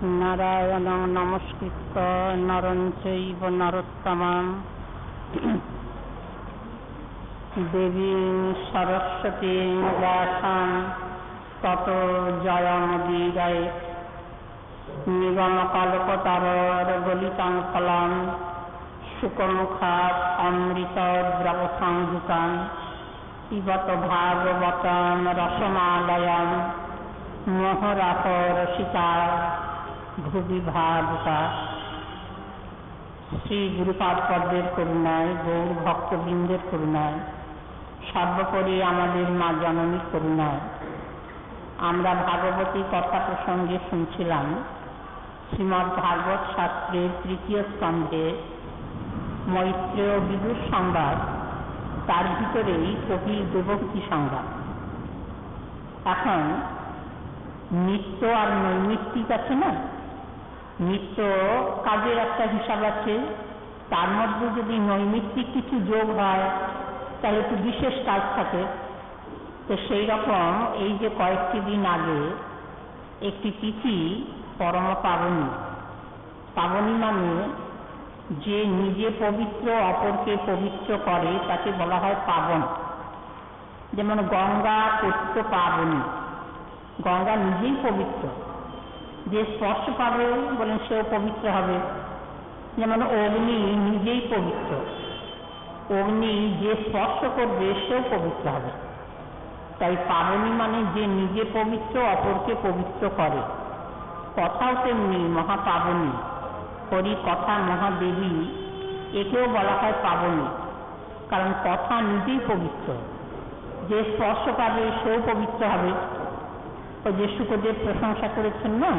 नारायणं नमस्कृत्य नरं चैव नरोत्तमं देवीं सरस्वतीं व्यासं ततो जयमुदीरयेत्। निगमकल्पतरोर्गलितं फलं शुकमुखात् अमृतद्रवसंयुतं पिबत भागवतं रसमालयं मोहरसो रसिका भुवि भावुका। श्री गुरुपाद पद्मेर करुणाय, गौर भक्तबृंदेर करुणाय, सर्वोपरि आमादेर मा जननीर करुणाय आमरा भागवती कथा प्रसंगे शुनছিলাম श्रीमद् भागवत शास्त्रेर तृतीय स्तम्भे मैत्रेय विदुर संवाद, तार भितरेई कवि देवहूति संवाद। এখন नित्य और नैमित्तिक আছে না, नित्य কাজের একটা হিসাব আছে, তার মধ্যে যদি নৈমিত্তিক কিছু যোগ হয় তাহলে একটু বিশেষ কাজ থাকে। তো সেই রকম এই যে কয়েকটি দিন আগে একটি তিথি পরম পাবনী। পাবনী মানে যে নিজে পবিত্র অপরকে পবিত্র করে তাকে বলা হয় পাবন। যেমন গঙ্গা পতিত পাবনী, গঙ্গা নিজেই পবিত্র, যে স্পর্শ পাবে বলেন সেও পবিত্র হবে। যেমন অগ্নি নিজেই পবিত্র, অগ্নি যে স্পর্শ করবে সেও পবিত্র হবে। তাই পাবনী মানে যে নিজে পবিত্র অপরকে পবিত্র করে। কথাও তেমনি মহাপাবনী, হরি কথা মহাদেবী, একেও বলা হয় পাবনী, কারণ কথা নিজেই পবিত্র, যে স্পর্শ পাবে সেও পবিত্র হবে। ওই যে শুকদেব প্রশংসা করেছেন না,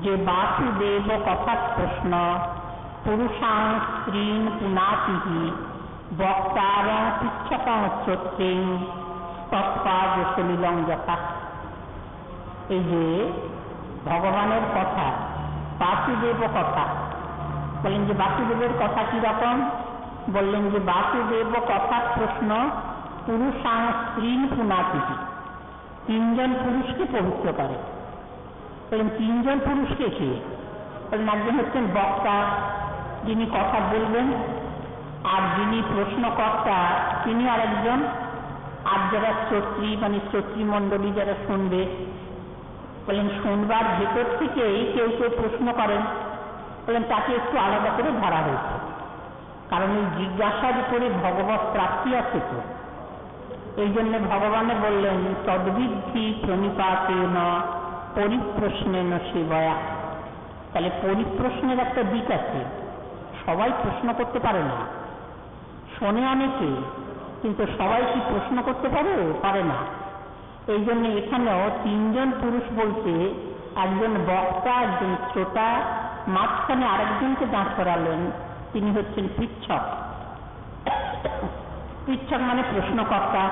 যে বাসুদেব কথা প্রশ্ন পুরুষাং স্ত্রীন পুনাতিহি বক্তারং পুচ্ছকং শ্রোত্রেং তৎপাদ সলিলং যথা। এই যে ভগবানের কথা, বাসুদেব কথা বললেন, যে বাসুদেবের কথা কি রকম বললেন, যে বাসুদেব কথা প্রশ্ন পুরুষাং স্ত্রীন পুনাতিহি, তিনজন পুরুষকে পবিত্র করে। বলেন তিনজন পুরুষকে কি বলেন, একজন হচ্ছেন বক্তা, যিনি কথা বলবেন, আর যিনি প্রশ্নকর্তা তিনি আরেকজন, আর যারা শ্রোত্রী মানে শ্রোতৃমণ্ডলী যারা শুনবে, বলেন শুনবার ভেতর থেকেই কেউ কেউ প্রশ্ন করেন, বলেন তাকে একটু আলাদা করে ধরা হয়েছে, কারণ এই জিজ্ঞাসার উপরে ভগবত প্রাপ্তি আছে তো। এই জন্য ভগবানে বললেন তদ্বিদ্ধি প্রণিপাতেন পরিপ্রশ্নেন সেবয়া। তাহলে পরিপ্রশ্নের একটা দিক আছে, সবাই প্রশ্ন করতে পারে না, শোনে অনেকে, কিন্তু সবাই কি প্রশ্ন করতে পারে না। এই জন্য এখানেও তিনজন পুরুষ বলতে একজন বক্তা, একজন শ্রোতা, মাঝখানে আরেকজনকে দাঁড় করালেন, তিনি হচ্ছেন পৃচ্ছক। পৃচ্ছক মানে প্রশ্নকর্তা।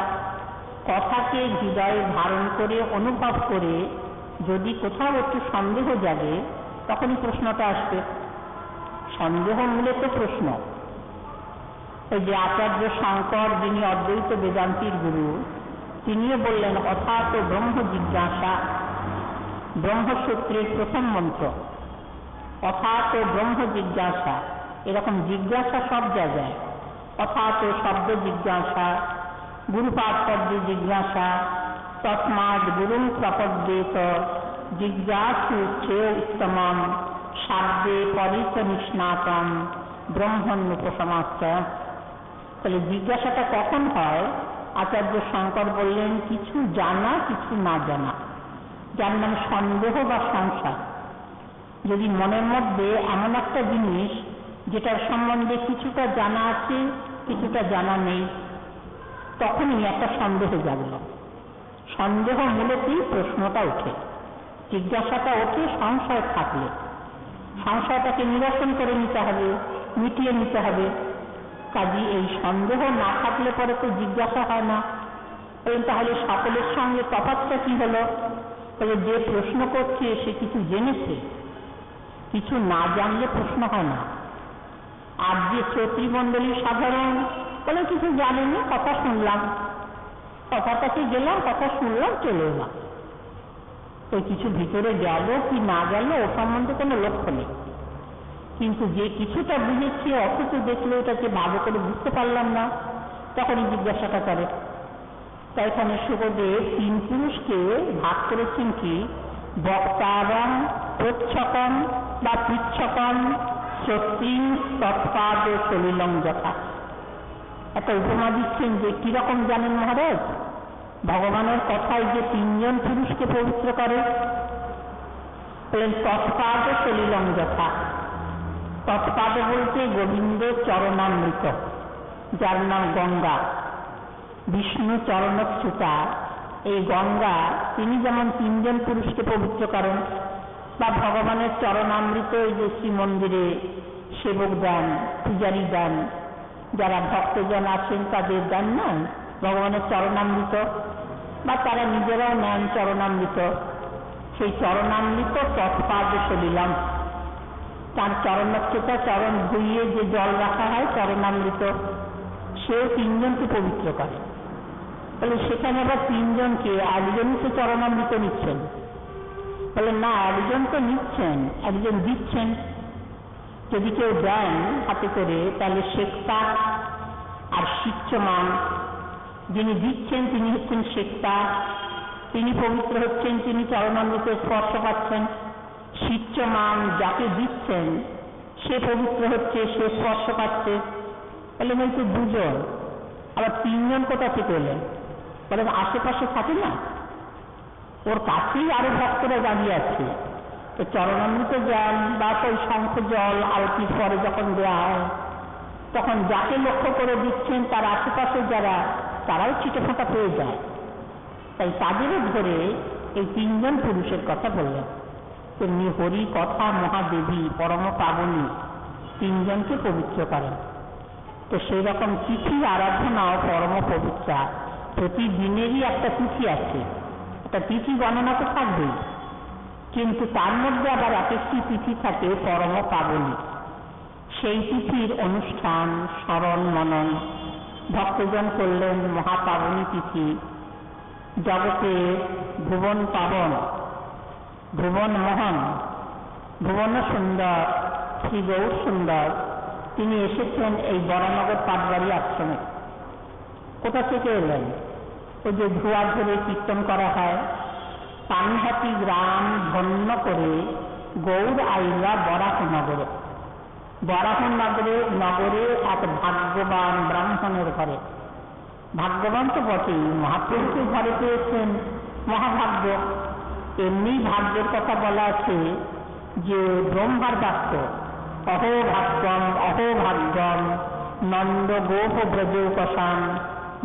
কথাকে হৃদয়ে ধারণ করে অনুভব করে যদি কোথাও একটু সন্দেহ জাগে তখনই প্রশ্নটা আসবে। সন্দেহ মূলত প্রশ্ন। ওই যে আচার্য শঙ্কর, যিনি অদ্বৈত বেদান্তির গুরু, তিনিও বললেন অথাত ব্রহ্ম জিজ্ঞাসা, ব্রহ্মসূত্রের প্রথম মন্ত্র অথাত ব্রহ্ম জিজ্ঞাসা। এরকম জিজ্ঞাসা সব জায়গায়, অথাত শব্দ জিজ্ঞাসা, গুরুপাদ পদ্মে জিজ্ঞাসা, তস্মাৎ গুরুং প্রপদ্যেত জিজ্ঞাসু শ্রেয় উত্তমম শাব্দে পরিত নিষ্ণাতম ব্রহ্মণ্যুপসমাচ্চ। তাহলে জিজ্ঞাসাটা কখন হয়? আচার্য শঙ্কর বললেন কিছু জানা কিছু না জানা। যার মানে সন্দেহ বা সংশয়। যদি মনের মধ্যে এমন একটা জিনিস যেটার সম্বন্ধে কিছুটা জানা আছে কিছুটা জানা নেই, তখনই একটা সন্দেহ জাগল। সন্দেহ মূলতই প্রশ্নটা ওঠে, জিজ্ঞাসাটা ওঠে সংশয় থাকলে। সংশয়টাকে নিরসন করে নিতে হবে, মিটিয়ে নিতে হবে। কাজে এই সন্দেহ না থাকলে পরে তো জিজ্ঞাসা হয় না। তাহলে সকলের সঙ্গে তফাৎটা কি হলো? তাহলে যে প্রশ্ন করছে সে কিছু জেনেছে, কিছু না জানলে প্রশ্ন হয় না। আর যে শ্রোতৃমণ্ডলী সাধারণ বলে কিছু জানেনি, কথা শুনলাম, কথাটাকে গেলাম, কথা শুনলাম, চলে এলাম, ওই কিছু ভিতরে গেল কি না গেল ও সম্বন্ধে কোনো লক্ষ্য নেই, কিন্তু যে কিছুটা বুঝেছি অথচ দেখলে ওটাকে ভালো করে বুঝতে পারলাম না, তখনই জিজ্ঞাসাটা করে। তাই এখানে সুখদেব 3 পুরুষকে ভাগ করেছেন কি বক্তারং, প্রচ্ছকং বা পৃচ্ছকং, সত্যিং তৎপাদ সলিলং যথা। একটা উপমা দিচ্ছেন যে কিরকম জানেন মহারাজ, ভগবানের কথায় যে 3 জন পুরুষকে পবিত্র করে, বলেন তৎপাদ সলিলং যথা। তৎপাদ বলতে গোবিন্দের চরণামৃত, যার নাম গঙ্গা, বিষ্ণু চরণচ্যুতা। এই গঙ্গা তিনি যেমন 3 জন পুরুষকে পবিত্র করেন, বা ভগবানের চরণামৃত এই যে শ্রীমন্দিরে সেবক দেন, পূজারী দেন, যারা ভক্তজন আছেন তাদের দেন না ভগবানের চরণামৃত, বা তারা নিজেরাও নেন চরণামৃত। সেই চরণামৃত তৎপাদ সলিলং, তার চরণচ্যুতা চরণ ধুইয়ে যে জল রাখা হয় চরণামৃত, সেও 3 জনকে পবিত্র করে। তাহলে সেখানে আবার 3 জনকে, একজনই তো চরণামৃত নিচ্ছেন, বলে না একজন তো নিচ্ছেন, একজন দিচ্ছেন। যদি কেউ দেন হাতে করে তাহলে শেক্তা আর শিচ্যমান, যিনি দিচ্ছেন তিনি হচ্ছেন শেক্তা, তিনি পবিত্র হচ্ছেন, তিনি চরণামৃতের স্পর্শ পাচ্ছেন। শিচ্যমান যাকে দিচ্ছেন সে পবিত্র হচ্ছে, সে স্পর্শ পাচ্ছে। তাহলে বলছে 2 জন, আবার 3 জন কোথা থেকে এলেন? বলে আশেপাশে থাকে না, ওর কাছেই আরো ভক্তরা দাঁড়িয়ে আছে। তো চরণামৃত জ্ঞান বা ওই শঙ্খ জল আরতির পরে যখন দেওয়া হয়, তখন যাকে লক্ষ্য করে দিচ্ছেন তার আশেপাশে যারা, তারাও ছিটেফোঁটা পেয়ে যায়। তাই তাদেরও ধরে এই 3 জন পুরুষের কথা বললেন। তেমনি হরি কথা মহাদেবী পরম পাবনী 3 জনকে পবিত্র করেন। তো সেই রকম তিথির আরাধনাও পরম পবিত্রা। প্রতিদিনেরই একটা তিথি আছে, একটা তিথি গণনা তো থাকবেই, কিন্তু তার মধ্যে আবার একটি তিথি থাকে পরম পাবনী। সেই তিথির অনুষ্ঠান স্মরণ মনন ভক্তজন করলেন। মহাপাবনী তিথি, জগতে ভুবন পাবন, ভুবন মোহন, ভুবন সুন্দর শ্রী গৌর সুন্দর, তিনি এসেছেন এই বরানগর পাটবাড়ি আশ্রমে। কোথা থেকে এলেন? ওই যে ধোয়া ধরে কীর্তন করা হয়, পানিহাটি গ্রাম ধন্য করে গৌর আইলা বরাহনগরে। বরাহনগরে নগরে এক ভাগ্যবান ব্রাহ্মণের ঘরে। ভাগ্যবান তো বটেই, মহাপ্রভুকে ঘরে পেয়েছেন, মহাভাগ্য। এমনি ভাগ্যের কথা বলা আছে যে ব্রহ্মার বাক্য, অহোভাগ্যম অহোভাগ্যম নন্দ গোপ ব্রজৌকসাম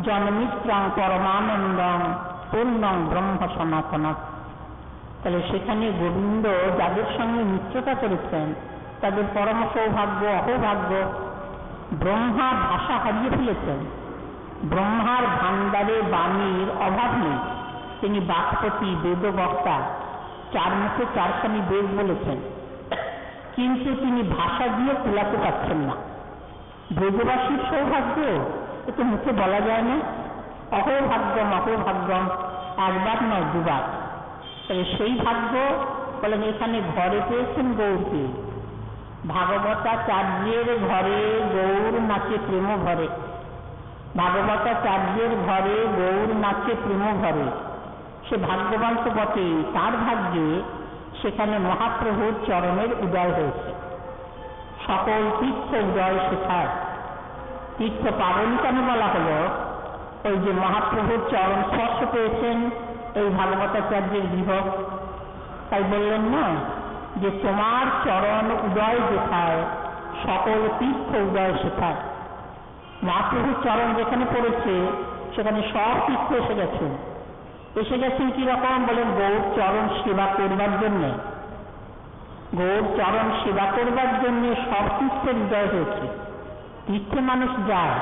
জন্মিত্রাং পরমানন্দম পূর্ণং ব্রহ্ম সনাতন। তাহলে সেখানে গোবিন্দ যাদের সঙ্গে মিত্রতা করেছেন তাদের পরম সৌভাগ্য, অহোভাগ্য। ব্রহ্মা ভাষা হারিয়ে ফেলেছেন, ব্রহ্মার ভাণ্ডারে বাণীর অভাব নেই, তিনি বাক্পতি, বেদবক্তা, 4 মুখে 4খানি বেদ বলেছেন, কিন্তু তিনি ভাষা দিয়ে কুলাতে পারছেন না। ব্রজবাসীর সৌভাগ্য এ তো মুখে বলা যায় না। অহোভাগ্যম অহোভাগ্যম, একবার নয় 2 বার। তাহলে সেই ভাগ্য বলেন এখানে ঘরে পেয়েছেন গৌরকে। ভাগবতাচার্যের ঘরে গৌর নাচে প্রেম ভরে, ভাগবতাচার্যের ঘরে গৌর নাচে প্রেম ভরে। সে ভাগ্যবান তো বটেই, তার ভাগ্যে সেখানে মহাপ্রভুর চরণের উদয় হয়েছে। সকল তীর্থ উদয় শেখায়। তীর্থ পাবন কেন বলা হলো? ওই যে মহাপ্রভুর চরণ স্পর্শ পেয়েছেন এই ভাগবতাচার্যের গৃহ। তাই বললেন না যে তোমার চরণ উদয় যেথায় সকল তীর্থ উদয় শেখায়। মহাপ্রভুর চরণ যেখানে পড়েছে সেখানে সব তীর্থ এসে গেছেন। এসে গেছেন কিরকম? বলেন গৌর চরণ সেবা করবার জন্যে। গৌর চরণ সেবা করবার জন্য সব তীর্থের উদয় হয়েছে। তীর্থে মানুষ যায়,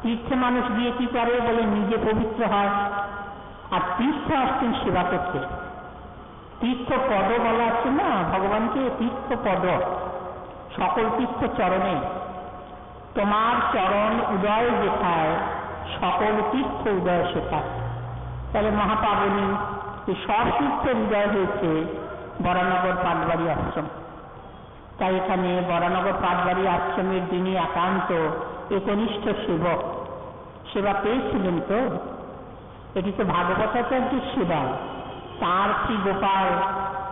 তীর্থে মানুষ গিয়ে কি করে? বলে নিজে পবিত্র হয়, আর তীর্থ আসছেন সেবা করতে। তীর্থ পদ বলা আছে না ভগবানকে, তীর্থ পদ, সকল তীর্থ চরণে। তোমার চরণ উদয় যেথায় সকল তীর্থ উদয় সেখায়। তাহলে মহাপাবনী এই সতীর্থ হৃদয় হয়েছে বরানগর পাটবাড়ি আশ্রম। তাই এখানে বরানগর পাটবাড়ি আশ্রমের যিনি একান্ত একনিষ্ঠ সেবক, সেবা পেয়েছিলেন তো, এটি তো ভাগবতাচার্যের সেবা, তার শ্রী গোপাল,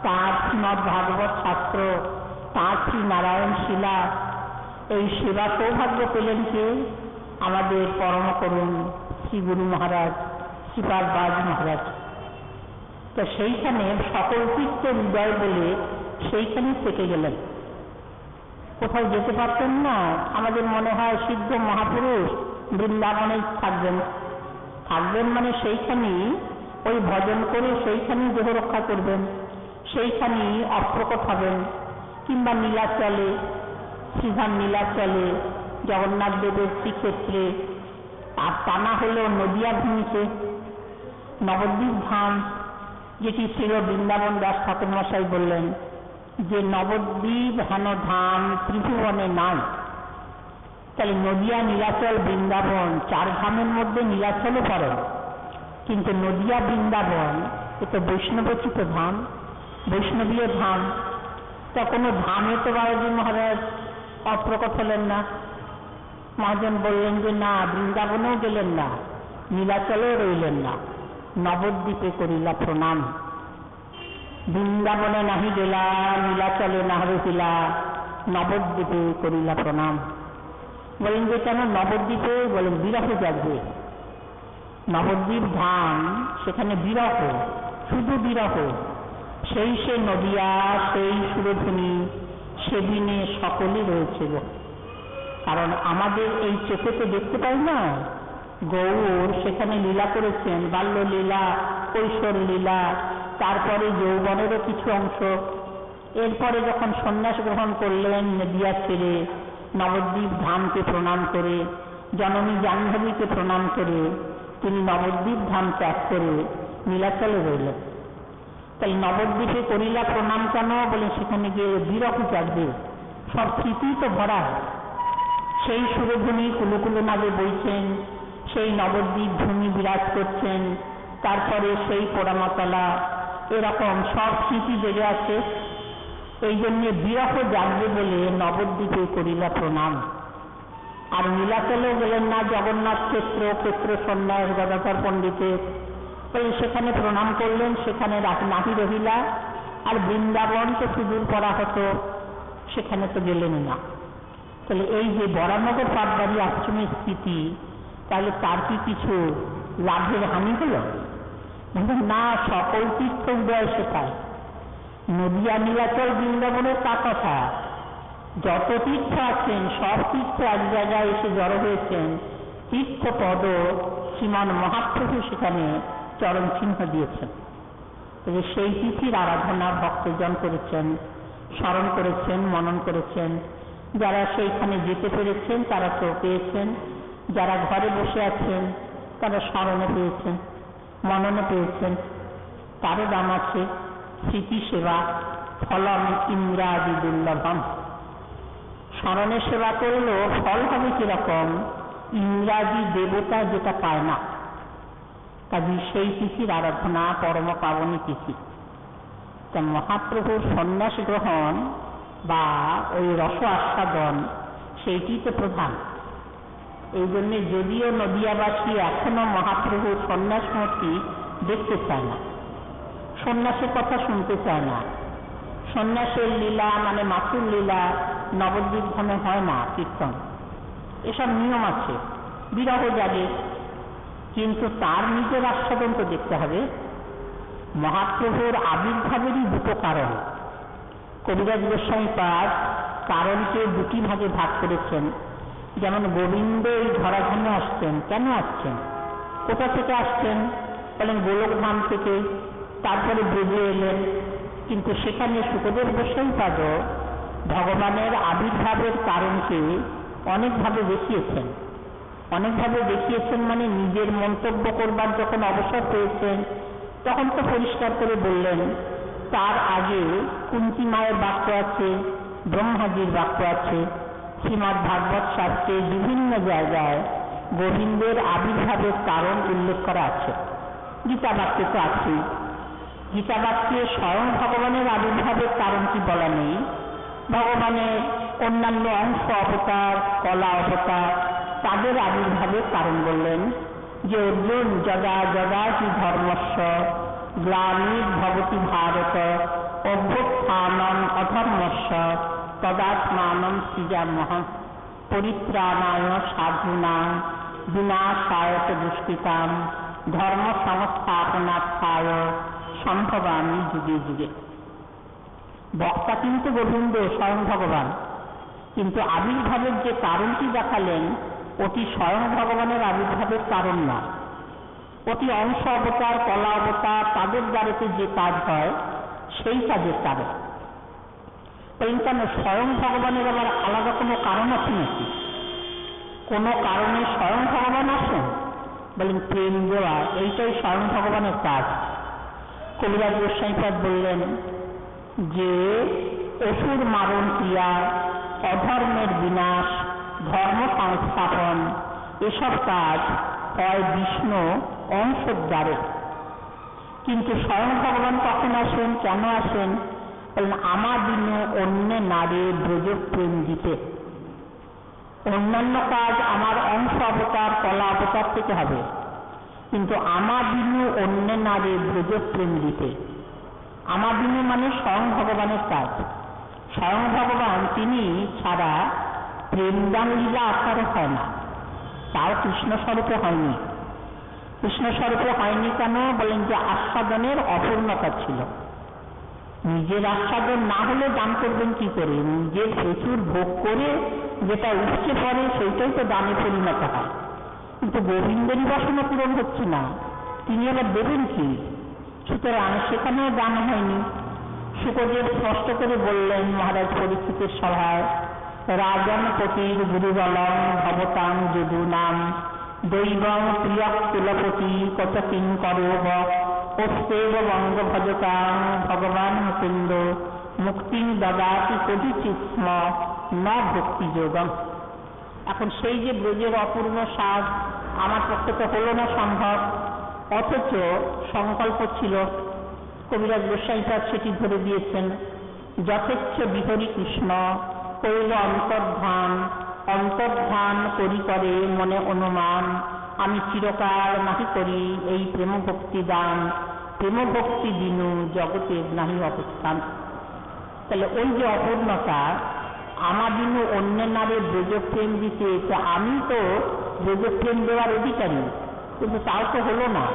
তার শ্রীমদ ভাগবত শাস্ত্র, তার শ্রী নারায়ণ শিলা, এই সেবা সৌভাগ্য পেলেন কে? আমাদের পরম করুণ শ্রী গুরু মহারাজ শ্রীপাদ বাজ মহারাজ। তো সেইখানে সকল তীর্থ হৃদয় বলে সেইখানে থেকে গেলেন, কোথাও যেতে পারতেন না। আমাদের মনে হয় সিদ্ধ মহাপুরুষ বৃন্দাবনে থাকবেন, থাকবেন মানে সেইখানেই ওই ভজন করে সেইখানেই দেহ রক্ষা করবেন, সেইখানেই অপ্রকট হবেন, কিংবা নীলাচলে, শ্রীধাম নীলাচলে, জগন্নাথ দেবের শ্রীক্ষেত্রে, আর তা না হলেও নদিয়া ভূমিতে নবদ্বীপ ধাম, যেটি ছিল বৃন্দাবন দাস ঠাকুর মশাই বললেন যে নবদ্বীপ হেন ধাম ত্রিভুবনে নাই। তাহলে নদিয়া, নীলাচল, বৃন্দাবন, চার ধামের মধ্যে নীলাচলও পড়ে, কিন্তু নদিয়া বৃন্দাবন এ তো বৈষ্ণবোচিত ধাম, বৈষ্ণবীয় ধাম। তা কোনো ধামে তো বাবাজি মহারাজ অপ্রকট হলেন না। মহাজন বললেন যে না, বৃন্দাবনেও গেলেন না, নীলাচলেও রইলেন না, নবদ্বীপে করিলা প্রণাম। বৃন্দাবনে নাহি গেলা, নীলাচলে না রহিলা, নবদ্বীপে করিলা প্রণাম। বলেন যে কেন নবদ্বীপে? বলেন বিরহ জাগবে। নবদ্বীপ ধাম, সেখানে বিরহ, শুধু বিরহ। সেই সে নদিয়া, সেই সুরধুনী, সেদিনে সকলে রয়েছে গো। কারণ আমাদের এই চোখে তো দেখতে পাই না। গৌর সেখানে লীলা করেছেন, বাল্য লীলা, কৈশোর লীলা, তারপরে যৌবনেরও কিছু অংশ। এরপরে যখন সন্ন্যাস গ্রহণ করলেন নদিয়া ছেড়ে, নবদ্বীপ ধামকে প্রণাম করে, জননী জাহ্নবীকে প্রণাম করে তিনি নবদ্বীপ ধাম ত্যাগ করে নীলাচলে রইলেন। তাই নবদ্বীপে করিলা প্রণাম কেন? বলে সেখানে গিয়ে বিরহ জাগবে, সব স্মৃতি তো ভরা। সেই সুরধুনী কুলুকুলু নাগে বইছেন, সেই নবদ্বীপ ভূমি বিরাজ করছেন, তারপরে সেই পোড়ামাতলা, এরকম সব স্মৃতি জেগে আছে। এই জন্যে বিরহ জাগবে বলে নবদ্বীপে করিলা প্রণাম। আর নীলাচলেও গেলেন না, জগন্নাথ ক্ষেত্র, ক্ষেত্র সন্ন্যাস গদাধর পণ্ডিতের, সেখানে প্রণাম করলেন, সেখানে নাহি রহিলা। আর বৃন্দাবন তো সুদূর পড়া হতো, সেখানে তো গেলেন না। তাহলে এই যে বরানগর পাটবাড়ি আশ্রমের স্থিতি, তাহলে তার কি কিছু লাভের হানি হল? না, সকল তীর্থ উদয় শেখায়। নদিয়া, নীলাচল, বৃন্দাবনের তা কথা। যত তীর্থ আছেন সব তীর্থ এক জায়গায় এসে জড়ো হয়েছেন। তীর্থপদ শ্রীমান মহাপ্রভু সেখানে চরণ চিহ্ন দিয়েছেন। তবে সেই তিথির আরাধনা ভক্তজন করেছেন, স্মরণ করেছেন, মনন করেছেন। যারা সেইখানে যেতে পেরেছেন তারা তো পেয়েছেন, যারা ঘরে বসে আছেন তারা স্মরণে পেয়েছেন, মননে পেয়েছেন। তারও দাম আছে। স্মৃতি সেবা ফলম ইন্দ্রাদি দুর্লভম। স্মরণে সেবা করলেও ফল হবে কিরকম? ইন্দ্রাদি দেবতা যেটা পায় না। কাজে সেই তিথির আরাধনা পরম পাবনী তিথি। তা মহাপ্রভুর সন্ন্যাস গ্রহণ বা ওই রস আস্বাদন, সেইটি তো প্রধান। এই জন্যে যদিও নদিয়াবাসী এখনো মহাপ্রভুর সন্ন্যাসমূর্তি দেখতে চায় না, সন্ন্যাসের কথা শুনতে চায় না। সন্ন্যাসের লীলা মানে মাথুর লীলা নবদ্বীপ ধামে হয় না, কীর্তন এসব নিয়ম আছে, বিরহ জাগে। কিন্তু তার নিজের আস্বাদন তো দেখতে হবে। মহাপ্রভুর আবির্ভাবেরই দুটো কারণ। কবিরাজ গোস্বামী পাদ কারণকে দুটি ভাগে ভাগ করেছেন। যেমন গোবিন্দ এই ধরাধামে আসছেন, কেন আসছেন, কোথা থেকে আসছেন? বলেন গোলকধাম থেকে। তারপরে ব্রজে এলেন, কিন্তু সেখানে শুকদেব গোস্বামী পাদ ভগবানের আবির্ভাবের কারণকে অনেকভাবে দেখিয়েছেন। অনেকভাবে দেখিয়েছেন মানে নিজের মন্তব্য করবার যখন অবসর পেয়েছেন তখন তো পরিষ্কার করে বললেন। তার আগে কুন্তী মায়ের বাক্য আছে, ব্রহ্মাজির বাক্য আছে, শ্রীমদ্ ভাগবত শাস্ত্রে বিভিন্ন জায়গায় গোবিন্দের আবির্ভাবের কারণ উল্লেখ করা আছে। গীতা বাক্যে তো আছেই। গীতাবাক্যে স্বয়ং ভগবানের আবির্ভাবের কারণটি বলা নেই, ভগবানের অন্যান্য অংশ অবতার, কলা অবতার তাদের আবির্ভাবের কারণ বললেন যে অর্জুন যদা যদা হি ধর্মস্য গ্লানির্ভবতি ভারত অভ্যুত্থানম অধর্মস্য তদাত্মানম সৃজাম্যহম পরিত্রাণায় সাধূনাং বিনাশায় চ দুষ্কৃতাম ধর্ম সংস্থাপনার্থায় সম্ভবামি যুগে যুগে। বক্তা কিন্তু গোবিন্দ স্বয়ং ভগবান, কিন্তু আবির্ভাবের যে কারণটি দেখালেন ওটি স্বয়ং ভগবানের আবির্ভাবের কারণ না, ওটি অংশ অবতার, কলা অবতার তাদের দ্বারাতে যে কাজ হয় সেই কাজের কারণ। কেন স্বয়ং ভগবানের আবার আলাদা কোনো কারণ আছে নাকি? কোনো কারণে স্বয়ং ভগবান আসেন? বলেন প্রেম দেওয়া, এইটাই স্বয়ং ভগবানের কাজ। কবিরাজ গোস্বামীপাদ বললেন যে অসুর মারণ ক্রিয়া, অধর্মের বিনাশ, ধর্ম সংস্থাপন এসব কাজ হয় বিষ্ণু অংশদ্বারে, কিন্তু স্বয়ং ভগবান কখন আসেন, কেন আসেন? বলেন আমার দিনে অন্য নারী ব্রজ প্রেম দিতে। অন্যান্য কাজ আমার অংশ অবতার, কলা অবতার থেকে হবে, কিন্তু আমার দিনে অন্য নারী ব্রজ প্রেম দিতে। আমার দিনে মানে স্বয়ং ভগবানের কাজ। স্বয়ং ভগবান তিনি ছাড়া প্রেমদান লীলা আকারে হয় না, তাও কৃষ্ণ স্বরূপে হয়নি। কৃষ্ণ স্বরূপে হয়নি কেন? বলেন যে আস্বাদনের অপূর্ণতা ছিল। নিজের আস্বাদন না হলে দান করবেন কি করে? নিজের প্রচুর ভোগ করে যেটা উঠছে পড়ে সেইটাই তো দানে পরিণত হয়, কিন্তু গোবিন্দেরই বাসনা পূরণ হচ্ছে না, তিনি আবার দেবেন কি? সুতরাং সেখানেও দান হয়নি। শুকদেব স্পষ্ট করে বললেন মহারাজ পরীক্ষিতের সভায়, রাজন পতির গুরুবলং ভবতাং যদুনাম দৈবং প্রিয়ক কুলপতি কত কিং করব অস্তেব বঙ্গ ভজতাং ভগবান মুকুন্দ মুক্তিং দদাতি কদিচিৎ স্ম ন ভক্তি যোগম। এখন সেই যে ব্রজের অপূর্ণ স্বাদ আমার পক্ষে তো হলো না সম্ভব, অথচ সংকল্প ছিল। কবিরাজ গোস্বামীপাদ সেটি ধরে দিয়েছেন। যথেচ্ছ বিহরি কৃষ্ণ কইল অন্তর্ধান, অন্তর্ধান করি করে মনে অনুমান, আমি চিরকাল নাহি করি এই প্রেম ভক্তি দান, প্রেম ভক্তি দিনু জগতের নাহি অবস্থান। তাহলে ওই যে অপূর্ণতা, আমার দিনু অন্য নারে ব্রজপ্রেম দিতে, তো আমি তো ব্রজপ্রেম দেওয়ার অধিকারী, কিন্তু তাও তো হলো না।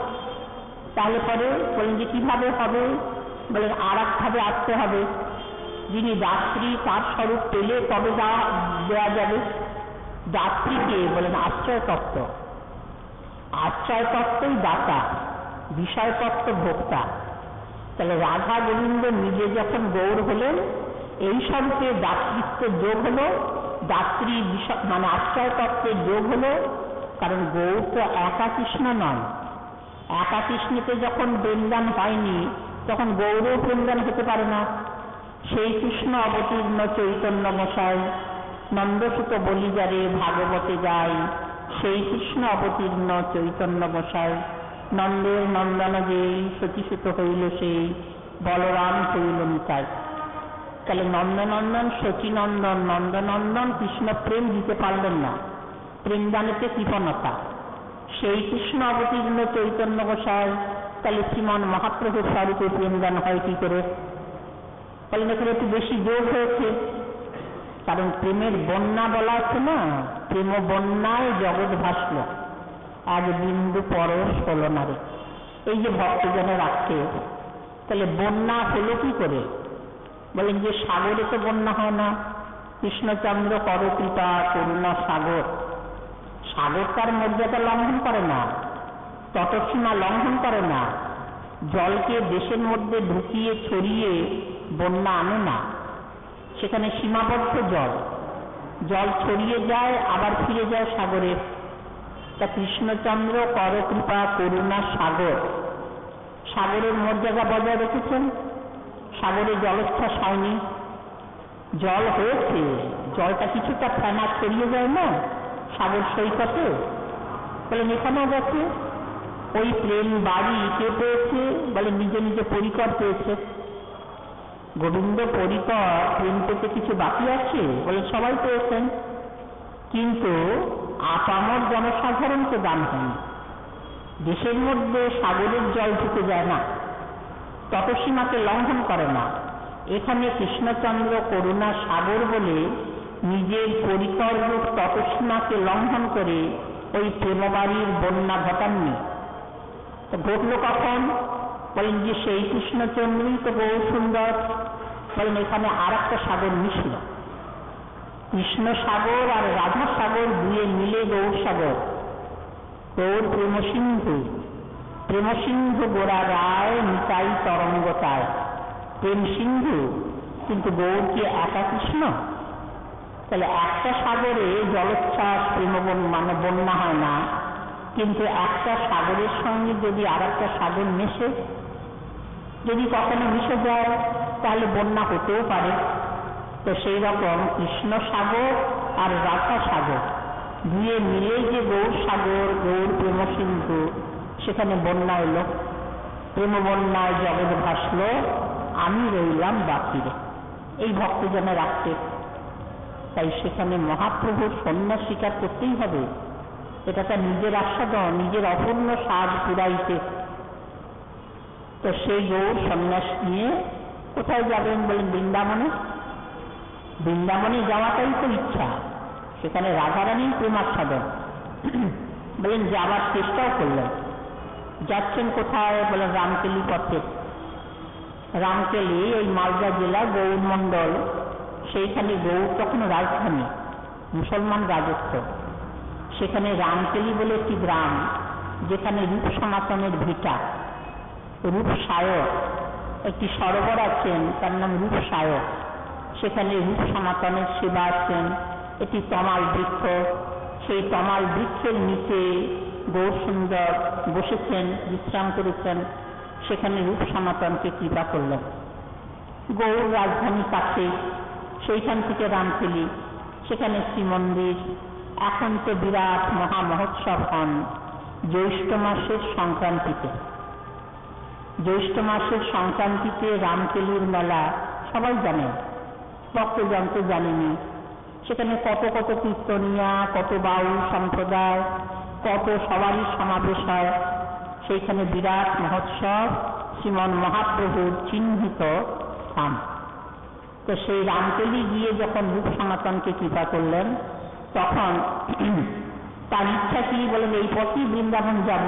তাহলে পরে বলেন যে কিভাবে হবে? বলেন আর একভাবে আসতে হবে। যিনি দাত্রী তার স্বরূপ পেলে তবে দেওয়া যাবে। দাত্রীকে বলেন আশ্রয় তত্ত্ব, আশ্রয় তত্ত্বই দাতা, বিষয় তত্ত্ব ভোক্তা। তাহলে রাধা গোবিন্দ নিজে যখন গৌর হলেন এই স্বরূপে দাতৃত্ব যোগ হলো, দাত্রী মানে আশ্রয় তত্ত্বের যোগ হলো। কারণ গৌর তো একা কৃষ্ণ নন, একা কৃষ্ণতে যখন প্রেমদান হয়নি তখন গৌরও প্রেমদান হতে পারে না। সেই কৃষ্ণ অবতীর্ণ চৈতন্য মশাই নন্দসুত বলিজারে ভাগবতে যায়, সেই কৃষ্ণ অবতীর্ণ চৈতন্য মশাই নন্দের নন্দন যেই সতীসুত হইল সেই বলরাম হইল নিতাই। তাহলে নন্দনন্দন শচীনন্দন নন্দনন্দন কৃষ্ণ প্রেম দিতে পারলেন না, প্রেমদানেতে কৃপণতা। সেই কৃষ্ণ অবতীর্ণ চৈতন্য গোসাই তাহলে শ্রীমান মহাপ্রভুর স্বরূপে প্রেমদান হয় কি করে? বলেন এখানে একটু বেশি যোগ হয়েছে, কারণ প্রেমের বন্যা বলা আছে না, প্রেম বন্যায় জগৎ ভাসল এক বিন্দু পরশ হলো না রে। এই যে ভক্তজনের আক্ষেপ, তাহলে বন্যা হলো কি করে? বলেন যে সাগরে তো বন্যা হয় না, কৃষ্ণচন্দ্র কর কৃপা করুণা সাগর, সাগর তার মর্যাদা লঙ্ঘন করে না, তটসীমা লঙ্ঘন করে না, জলকে দেশের মধ্যে ঢুকিয়ে ছড়িয়ে বন্যা আনে না। সেখানে সীমাবদ্ধ জল, জল ছড়িয়ে যায় আবার ফিরে যায় সাগরে। তা কৃষ্ণচন্দ্র কর কৃপা করুণা সাগর, সাগরের মর্যাদা বজায় রেখেছেন। সাগরে জলোচ্ছ্বাস হয়নি, জল হয়েছে, জলটা কিছুটা ফেনা ছড়িয়ে যায় না সাগর সৈকতে, বলেন এখানেও গেছে। ওই প্রেম বাড়ি কে পেয়েছে? বলে নিজে নিজে পরিকর পেয়েছে। গোবিন্দ পরিকর প্রেম পেতে কিছু বাকি আছে? বলে সবাই পেয়েছেন, কিন্তু আপামর জনসাধারণকে দান হয়নি। দেশের মধ্যে সাগরের জল ঢুকে যায় না, তপসীমাকে লঙ্ঘন করে না। এখানে কৃষ্ণচন্দ্র করুণা সাগর বলে নিজের পরিকর রূপ তপসীমাকে লঙ্ঘন করে ওই প্রেমবাড়ির বন্যা ঘটাননি। তো ঘটল কখন? বলেন যে সেই কৃষ্ণচন্দ্রই তো গৌর সুন্দর। বলেন এখানে আর একটা সাগর মিশল, কৃষ্ণ সাগর আর রাধা সাগর দুয়ে মিলে গৌর সাগর। গৌর প্রেমসিন্ধু, প্রেমসিন্ধু গোরা রায় নিতাই তরঙ্গতায়। প্রেম সিন্ধু, কিন্তু গৌর কি একা কৃষ্ণ? তাহলে একটা সাগরে জলোচ্ছ্বাস প্রেম মানে বন্যা হয় না, কিন্তু একটা সাগরের সঙ্গে যদি আর একটা সাগর মেশে, যদি কখনো মিশে যায় তাহলে বন্যা হতেও পারে। তো সেই রকম কৃষ্ণ সাগর আর রাধা সাগর দুয়ে মিলে যে গৌর সাগর, গৌর প্রেম সিন্ধু, সেখানে বন্যা এলো, প্রেম বন্যায় জগৎ ভাসল, আমি রইলাম বাকিরে। এই ভক্তজনে রাখতে, তাই সেখানে মহাপ্রভুর সন্ন্যাস স্বীকার করতেই হবে। এটা তার নিজের আস্বাদন, নিজের অপূর্ণ স্বাদ পুরাইতে। তো সেই গৌর সন্ন্যাস নিয়ে কোথায় যাবেন? বলেন বৃন্দাবনে। বৃন্দাবনে যাওয়াটাই তো ইচ্ছা, সেখানে রাধারানীর প্রেমাস্বাদন। বলেন যাবার চেষ্টাও করলেন। যাচ্ছেন কোথায়? বলেন রামকেলি পথে। রামকেলি ওই মালদা জেলা গৌরমণ্ডল, সেইখানে গৌর তখন রাজধানী, মুসলমান রাজত্ব। সেখানে রামকেলি বলে একটি গ্রাম, যেখানে রূপ সনাতনের ভিটা। রূপসায়ক একটি সরোবর আছেন, তার নাম রূপসায়ক। সেখানে রূপ সনাতনের সেবা আছেন। এটি তমাল বৃক্ষ, সেই তমাল বৃক্ষের নিচে গৌর সুন্দর বসেছেন, বিশ্রাম করেছেন। সেখানে রূপ সনাতনকে কৃপা করলেন। গৌর রাজধানী কাছে, সেইখান থেকে রামকেলি, সেখানে শ্রীমন্দির। এখন তো বিরাট মহা মহোৎসব হন জ্যৈষ্ঠ মাসের সংক্রান্তিতে। জ্যৈষ্ঠ মাসের সংক্রান্তিতে রামকেলির মেলা সবাই জানেন, ভক্তজন তো জানেনি। সেখানে কত কত কীর্তনিয়া, কত বাউল সম্প্রদায়, কত সবারই সমাবেশ হয়। সেইখানে বিরাট মহোৎসব, শ্রীমন মহাপ্রভুর চিহ্নিত স্থান। তো সেই রামকেলি গিয়ে যখন রূপ সনাতনকে কৃপা করলেন, তখন তার ইচ্ছা কি? বলেন এই পথেই বৃন্দাবন যাব।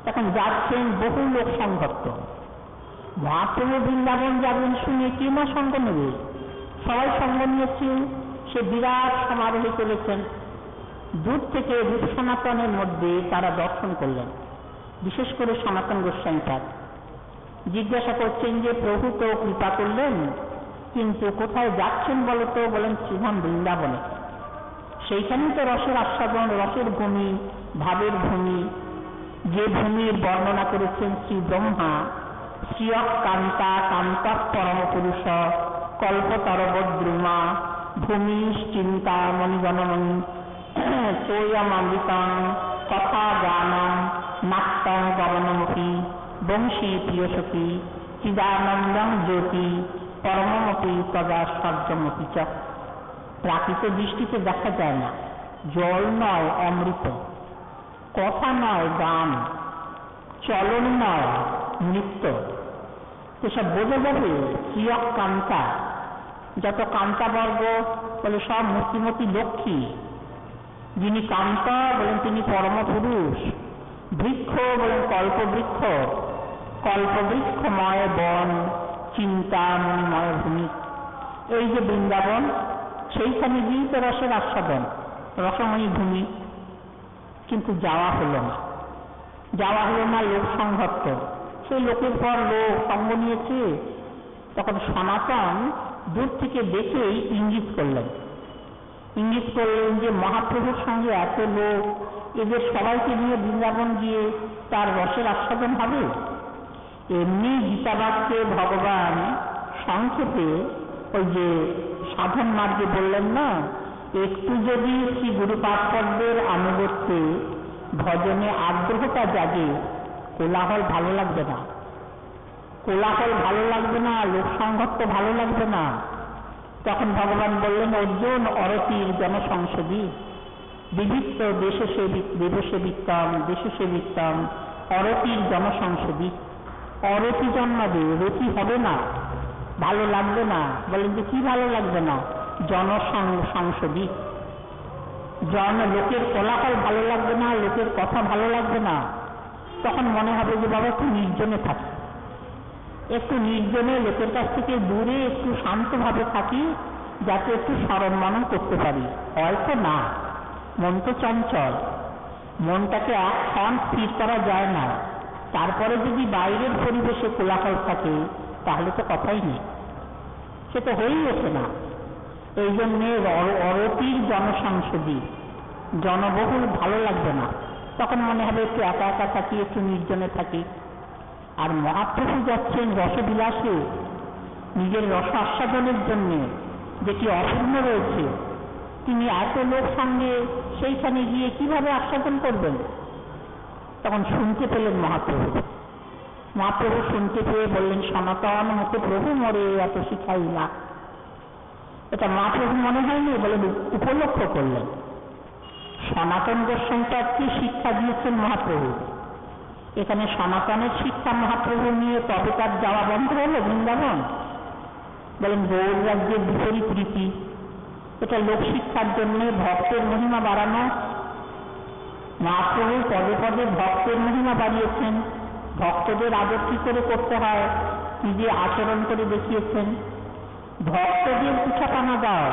তখন যাচ্ছেন বহু লোক সংভক্ত। মহাপ্রভু বৃন্দাবন যাবেন শুনে কে না সঙ্গ নেবে? সবাই সঙ্গ নিয়েছে, সে বিরাট সমারোহে চলেছেন। দূর থেকে রূপ সনাতনের মধ্যে তারা দর্শন করলেন, বিশেষ করে সনাতন গোস্বামী পাদ। জিজ্ঞাসা করছেন যে প্রভু তো কৃপা করলেন, কিন্তু কোথায় যাচ্ছেন বলতো? বলেন শ্রীধাম বৃন্দাবনে। সেইখানেই তো রসের আস্বাদন, রসের ভূমি, ভাবের ভূমি। যে ভূমির বর্ণনা করেছেন শ্রী ব্রহ্মা, শ্রিয়ক কান্তা কান্তা পরম পুরুষ কল্পতরবদ্রুমা ভূমি চিন্তা মণিগণমণি তোয়মৃতং কথা গানম নাট্যং গমনমপি বংশী প্রিয়সতী চিদানন্দং জ্যোতি পরমমপি তদা স্বর্গমপি চ। প্রাকৃত দৃষ্টিতে দেখা যায় না, জল নয় অমৃত, কথা নয় গান, চলন নয় নৃত্য। এসব বোঝা যাবে শ্রিয়ক কান্তা। যত কান্তাবর্গ বলে সব মূর্তিমতী লক্ষ্মী। যিনি কান্তা বলেন তিনি পরম পুরুষ। বৃক্ষ বলেন কল্পবৃক্ষ, কল্পবৃক্ষময় বন, চিন্তাময় ভূমি। এই যে বৃন্দাবন, সেইখানে গিয়ে তো রসের আস্বাদন, রসময়ী ভূমি। কিন্তু যাওয়া হলো না, যাওয়া হলো না, লোক সংঘর্ষ। সেই লোকের পর লোক সঙ্গ নিয়েছে। তখন সনাতন দূর থেকে দেখেই ইঙ্গিত করলেন যে মহাপ্রভুর সঙ্গে এত লোক, এদের সবাইকে নিয়ে বৃন্দাবন গিয়ে তার রসের আস্বাদন হবে? এমনি গীতাবাক্যে ভগবান সংক্ষেপে ওই যে সাধন মার্গে বললেন না, একটু যদি শ্রী গুরুপাদপদ্মের আনুগত্যে ভজনে আগ্রহটা জাগে, কোলাহল ভালো লাগবে না, কোলাহল ভালো লাগবে না, লোকসংঘর্ষ ভালো লাগবে না। তখন ভগবান বললেন, অর্জুন অরতির জনসংসদী বিবিধ দেশসেবিত্তম অরতির জনসংসদী। অরতি জন্মাবে, রতি হবে না, ভালো লাগবে না। বলেন যে কি ভালো লাগবে না? জনসংসদী, লোকের কোলাহল ভালো লাগবে না, লোকের কথা ভালো লাগবে না। তখন মনে হবে যে বাবা একটু নির্জনে থাকি, একটু নির্জনে লোকের কাছ থেকে দূরে একটু শান্তভাবে থাকি, যাতে একটু স্মরণ মনন করতে পারি। হয়তো না, মন তো চঞ্চল, মনটাকে একক্ষণ স্থির করা যায় না। তারপরে যদি বাইরের পরিবেশে কোলাহল থাকে তাহলে তো কথাই নেই, সে তো হয়েই ওঠে না। এই জন্যে অরতির জনসংসদী, জনবহুল ভালো লাগবে না। তখন মনে হবে একটু একা একা থাকি, একটু নির্জনে থাকি। আর মহাপ্রভু যাচ্ছেন রসবিলাসে, নিজের রস আস্বাদনের জন্য, যেটি অপূর্ণ রয়েছে। তিনি এত লোক সঙ্গে সেইখানে গিয়ে কিভাবে আস্বাদন করবেন? তখন শুনতে পেলেন মহাপ্রভু শুনতে পেয়ে বললেন, সনাতন মতো প্রভু মরে এত শিখাইলা। এটা মহাপ্রভু মনে হয়নি, বলে উপলক্ষ করলেন। সনাতন গোস্বামীকে শিক্ষা দিয়েছেন মহাপ্রভু। এখানে সনাতনের শিক্ষা মহাপ্রভু নিয়ে তবে তার যাওয়া বন্ধ হলো বৃন্দাবন? বলেন গৌর রাজ্যের বিপরীত রীতি, এটা লোকশিক্ষার জন্য ভক্তের মহিমা বাড়ানো। মহাপ্রভু পদে পদে ভক্তের মহিমা বাড়িয়েছেন, ভক্তদের আদর কি করে করতে হয়, কি যে আচরণ করে দেখিয়েছেন। ভক্তদের পিঠাপানা দাও,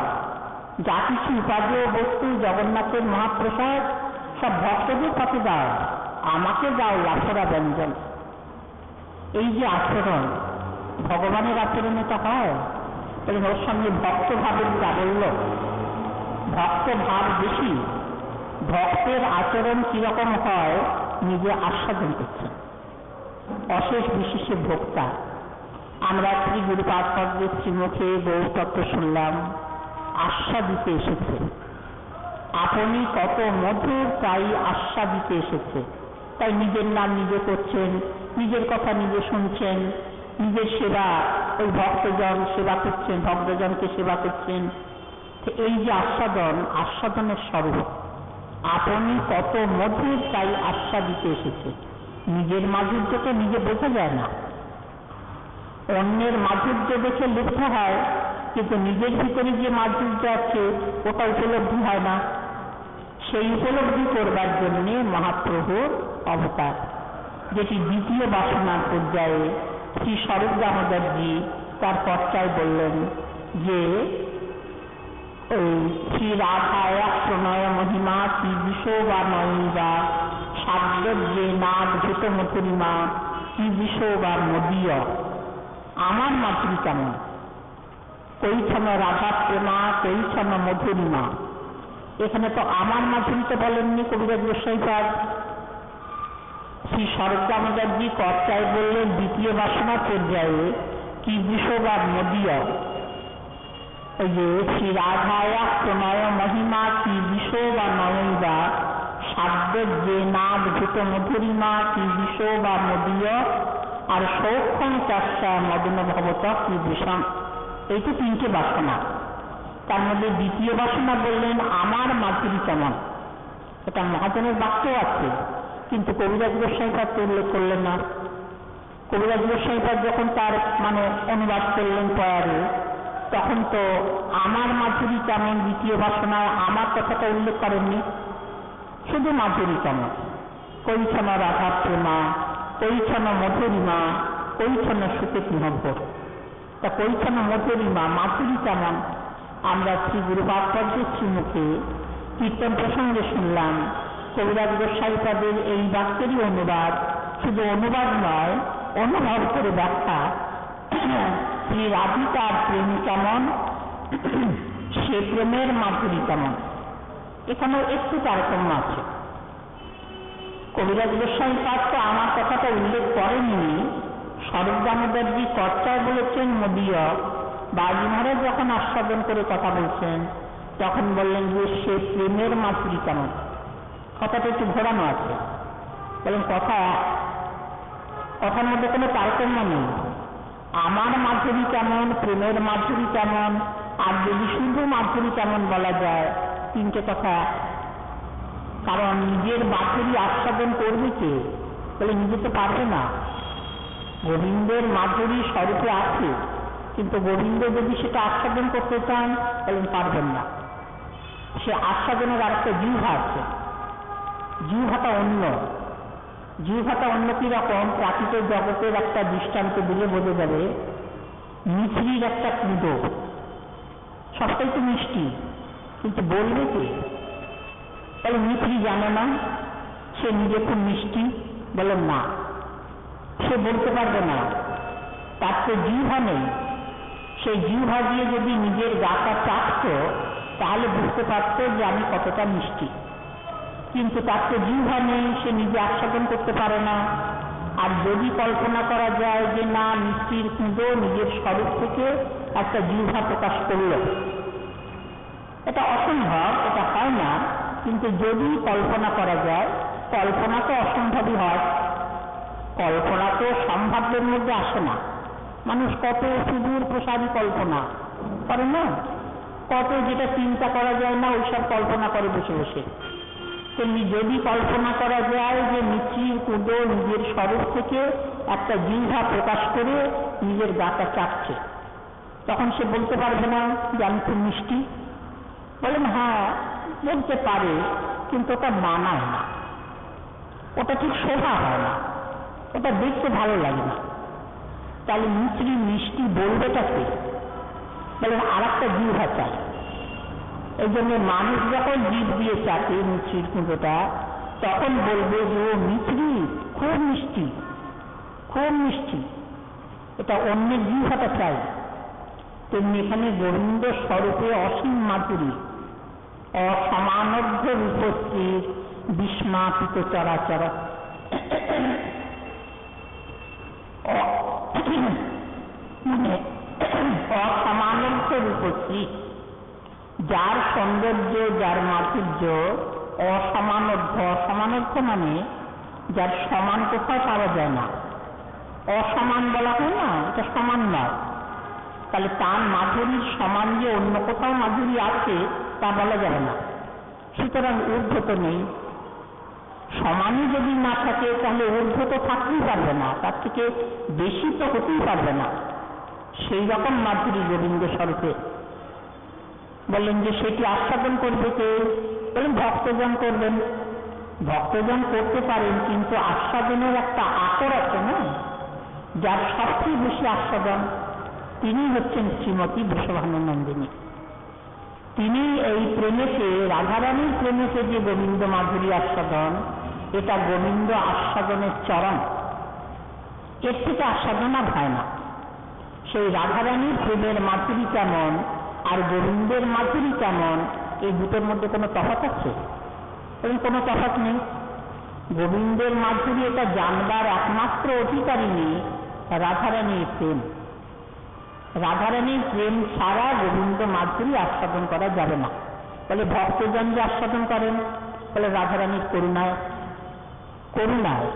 যা কিছু উপাদেয় বস্তু জগন্নাথের মহাপ্রসাদ সব ভক্তদের পথে দাও, আমাকে দাও লাফরা ব্যঞ্জন। এই যে আচরণ, ভগবানের আচরণ এটা হয়। ওর সঙ্গে ভক্ত ভাবের প্রাবল্য, ভক্ত ভাব বেশি। ভক্তের আচরণ কিরকম হয় নিজে আস্বাদন করছেন, অশেষ বিশেষে ভোক্তা। আমরা শ্রী গুরুপাদ পদ্মের শ্রীমুখে গৌরতত্ত্ব শুনলাম, আস্বাদিতে এসেছে। আপনি কত মধুর তাই আস্বাদিতে এসেছে। তাই নিজের নাম নিজে করছেন, নিজের কথা নিজে শুনছেন, নিজের সেবা ওই ভক্তজন সেবা করছেন, ভক্তজনকে সেবা করছেন। এই যে আস্বাদন, আস্বাদনের স্বরূপ। আপনি কত মধুর তাই আস্বাদিতে এসেছে। নিজের মাধুর্যকে নিজে বোঝা যায় না, অন্যের মাধুর্য দেখে লিপ্ত হয়, কিন্তু নিজের ভিতরে যে মাধুর্য আছে ওটা উপলব্ধি হয় না। সেই উপলব্ধি করবার জন্যে মহাপ্রভুর অবতার, যেটি দ্বিতীয় বাসনার পর্যায়ে শ্রী স্বরূপ দামোদরজি তার পর্চায় বললেন যে ওই শ্রী রাধায় প্রণয় মহিমা কি বিষো বা নয়ীবা সাদ্যের যে নাদ ভূত মথুরিমা কি বিষো বা নদীয়। আমার মাতৃ কেমন, কৈছন রাধা প্রেমা কৈছন মধুরিমা। এখানে তো আমার মাধুরীতে বলেননি কবিরাজ গোস্বামীপাদ, শ্রী স্বরূপ দামোদরজি কর্তায় বললেন দ্বিতীয় বাসনা পর্যায়ে কি বিষো বা নদীয়। ওই যে শ্রী রাধায়া প্রণয় মহিমা কি বিষো বা নয়ীবা সাদ্যের যে নাদ ভূত মধুরিমা কি বিষো বা নদীয় আর সৌক্ষণ চাষা মদন ভবত কি বিষম। এই তো তিনটে বাসনা, তার মধ্যে দ্বিতীয় বাসনা বললেন আমার মাধুরী কেমন। এটা মহাজনের বাক্য আছে, কিন্তু কবিরাজ গোস্বামীপাদ উল্লেখ করলেন না। কবিরাজ গোস্বামীপাদ যখন তার অনুবাদ করলেন পয়ারে, তখন তো আমার মাধুরী কেমন দ্বিতীয় বাসনায় আমার কথাটা উল্লেখ করেননি, শুধু মাধুরী কেমন। কৈছন রাধা প্রেমা কৈছন মধুরিমা কৈছন সুখে তৃণভোর। তা কৈছন মধুরিমা মাধুরী কেমন আমরা শ্রী গুরুপাদ পদ্মের শ্রীমুখে কীর্তন প্রসঙ্গে শুনলাম। কবিরাজ গোস্বামীপাদের এই বাক্যেরই অনুবাদ, শুধু অনুবাদ নয় অনুভব করে ব্যাখ্যা। শ্রী রাধিকার প্রেম কেমন, সে প্রেমের মাধুরী কেমন। এখানেও একটু তারতম্য আছে। কবিরাজ গোস্বামীপাদ তো আমার কথাটা উল্লেখ করেননি, স্বরূপ দামোদরজি কর্তায় বলেছেন মদীয়। বাজি মহারাজ যখন আস্বাদন করে কথা বলছেন তখন বললেন যে সে প্রেমের মাধুরী কেমন। কথাটা একটু ঘোরানো আছে। বলেন কথার মধ্যে কোনো তারতম্য নেই। আমার মাধুরী কেমন, প্রেমের মাধুরী কেমন, আর যদি শুধু মাধুরী কেমন বলা যায়, তিনটে কথা। কারণ নিজের মাধুরী আস্বাদন করবে কে? বলে নিজে তো পারবে না। গোবিন্দের মাধুরী স্বরূপে আছে, কিন্তু গোবিন্দ যদি সেটা আস্বাদন করতে চান বলেন পারবেন না। সে আস্বাদনের আরেকটা জিহ্বা আছে, জিহ্বাটা অন্য। জিহ্বাটা অন্য কিরকম? প্রাকৃতিক জগতের একটা দৃষ্টান্ত দিলে বোঝা যাবে। মিছরির একটা কুঁদো, সবটাই তো মিষ্টি, কিন্তু বলবে কে? তাহলে মিছরি জানে না সে নিজে খুব মিষ্টি, বলেন না, সে বলতে পারবে না, তার তো জিহ্বা নেই। সেই জিহ্বা দিয়ে যদি নিজের গাটা চাটত তাহলে বুঝতে পারত যে আমি কতটা মিষ্টি, কিন্তু তার তো জিহ্বা নেই, সে নিজে আস্বাদন করতে পারে না। আর যদি কল্পনা করা যায় যে না, মিষ্টির কুঁদো নিজের স্বরূপ থেকে একটা জিহ্বা প্রকাশ করল, এটা অসম্ভব, এটা হয় না। কিন্তু যদি কল্পনা করা যায়, কল্পনা তো অসম্ভবই হয়, কল্পনা তো সম্ভাব্যের মধ্যে আসে না। মানুষ কত সুদূর প্রসারী কল্পনা করে না, কত যেটা চিন্তা করা যায় না ওইসব কল্পনা করে বসে বসে। তেমনি যদি কল্পনা করা যায় যে মিষ্টির কুঁদো নিজের স্বরূপ থেকে একটা জিহ্বা প্রকাশ করে নিজের গাটা চাটছে, তখন সে বলতে পারবে না যে আমি খুব মিষ্টি। বলেন হ্যাঁ, বলতে পারে, কিন্তু ওটা মানায় না, ওটা ঠিক শোভা হয় না, ওটা দেখতে ভালো লাগে না। তাহলে মিছরি মিষ্টি বলবেটাকে? বলেন আর একটা জিহ্বা চাই। এই জন্য মানুষ যখন জিভ দিয়ে চাটে মিছরির কুঁদোটা, তখন বলবে যে ও মিছরি খুব মিষ্টি, খুব মিষ্টি, এটা অন্যের জিহ্বাটা চাই। তেমনি এখানে গোবিন্দ স্বরূপে অসীম মাধুরী, অসমানভ্য রূপশ্রী, বিস্মাপিত চরাচর, মানে অসমানভ্য রূপশ্রী, যার সৌন্দর্য, যার মাধুর্য অসমানভ্য। অসমানভ্য মানে যার সমান কোথাও পাওয়া যায় না। অসমান বলা হয় না, এটা সমান নয়। তাহলে তার মাধুরীর সমান যে অন্য কোথাও মাধুরী আছে তা বলা যাবে না। সুতরাং ঊর্ধ্ব তো নেই। সমানই যদি না থাকে তাহলে ঊর্ধ্ব তো থাকতেই পারবে না, তার থেকে বেশি তো হতেই পারবে না। সেই রকম মাধুরী গোবিন্দ স্বরূপে। বললেন যে সেটি আস্বাদন করবে কে? বলেন ভক্তজন করবেন। ভক্তজন করতে পারেন, কিন্তু আস্বাদনের একটা আকর আছে না, যার সবচেয়ে বেশি আস্বাদন তিনি হচ্ছেন শ্রীমতী বৃষভানুনন্দিনী। তিনি এই প্রেমেতে, রাধারানীর প্রেমেতে যে গোবিন্দ মাধুরী আস্বাদন, এটা গোবিন্দ আস্বাদনের চরম। এর থেকে আস্বাদন আর হয় না। সেই রাধারানীর প্রেমের মাধুরী কেমন আর গোবিন্দের মাধুরী কেমন, এই দুটোর মধ্যে কোনো তফাৎ আছে? কোনো তফাৎ নেই। গোবিন্দের মাধুরী এটা জানবার একমাত্র অধিকারিণী রাধারানীর প্রেম। রাধারানীর প্রেম ছাড়া গোবিন্দ মাধুরী আস্বাদন করা যাবে না। বলে ভক্তজন যে আস্বাদন করেন, বলে রাধারানীর করুণায়। করুণায়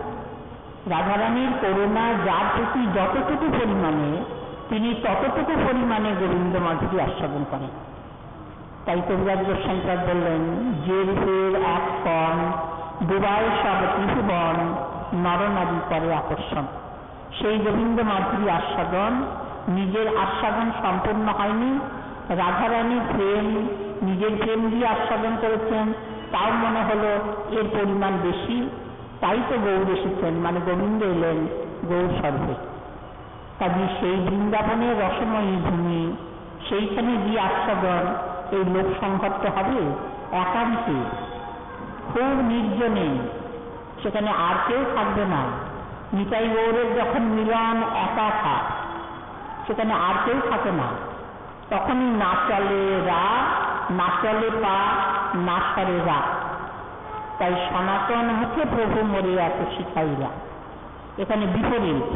রাধারানীর করুণা যার প্রতি যতটুকু পরিমাণে, তিনি ততটুকু পরিমাণে গোবিন্দ মাধুরী আস্বাদন করেন। তাই কবিরাজ গোস্বামীপাদ বললেন, যে রূপের এক কণ ডুবায় সব ত্রিভুবন, নরনারী করে আকর্ষণ। সেই গোবিন্দ মাধুরী আস্বাদন, নিজের আস্বাদন সম্পূর্ণ হয়নি। রাধারানী প্রেম, নিজের প্রেম দিয়ে আস্বাদন করেছেন, তাও মনে হলো এর পরিমাণ বেশি, তাই তো গৌর এসেছেন, মানে গোবিন্দ এলেন গৌর স্বরূপে। কাজে সেই বৃন্দাবনের রসময়ী ভূমি, সেইখানে গিয়ে আস্বাদন, এই লোক সংঘর্ষ হবে একান্তে, খুব নির্জনে, সেখানে আর কেউ থাকবে না। নিতাই গৌরের যখন মিলন একা, সেখানে আর কেউ থাকে না। তখনই না চলে রা, না চলে পা, না সরে রা। তাই সনাতন মুখে প্রভু মরে এত শিখাইরা। এখানে বিপরীত,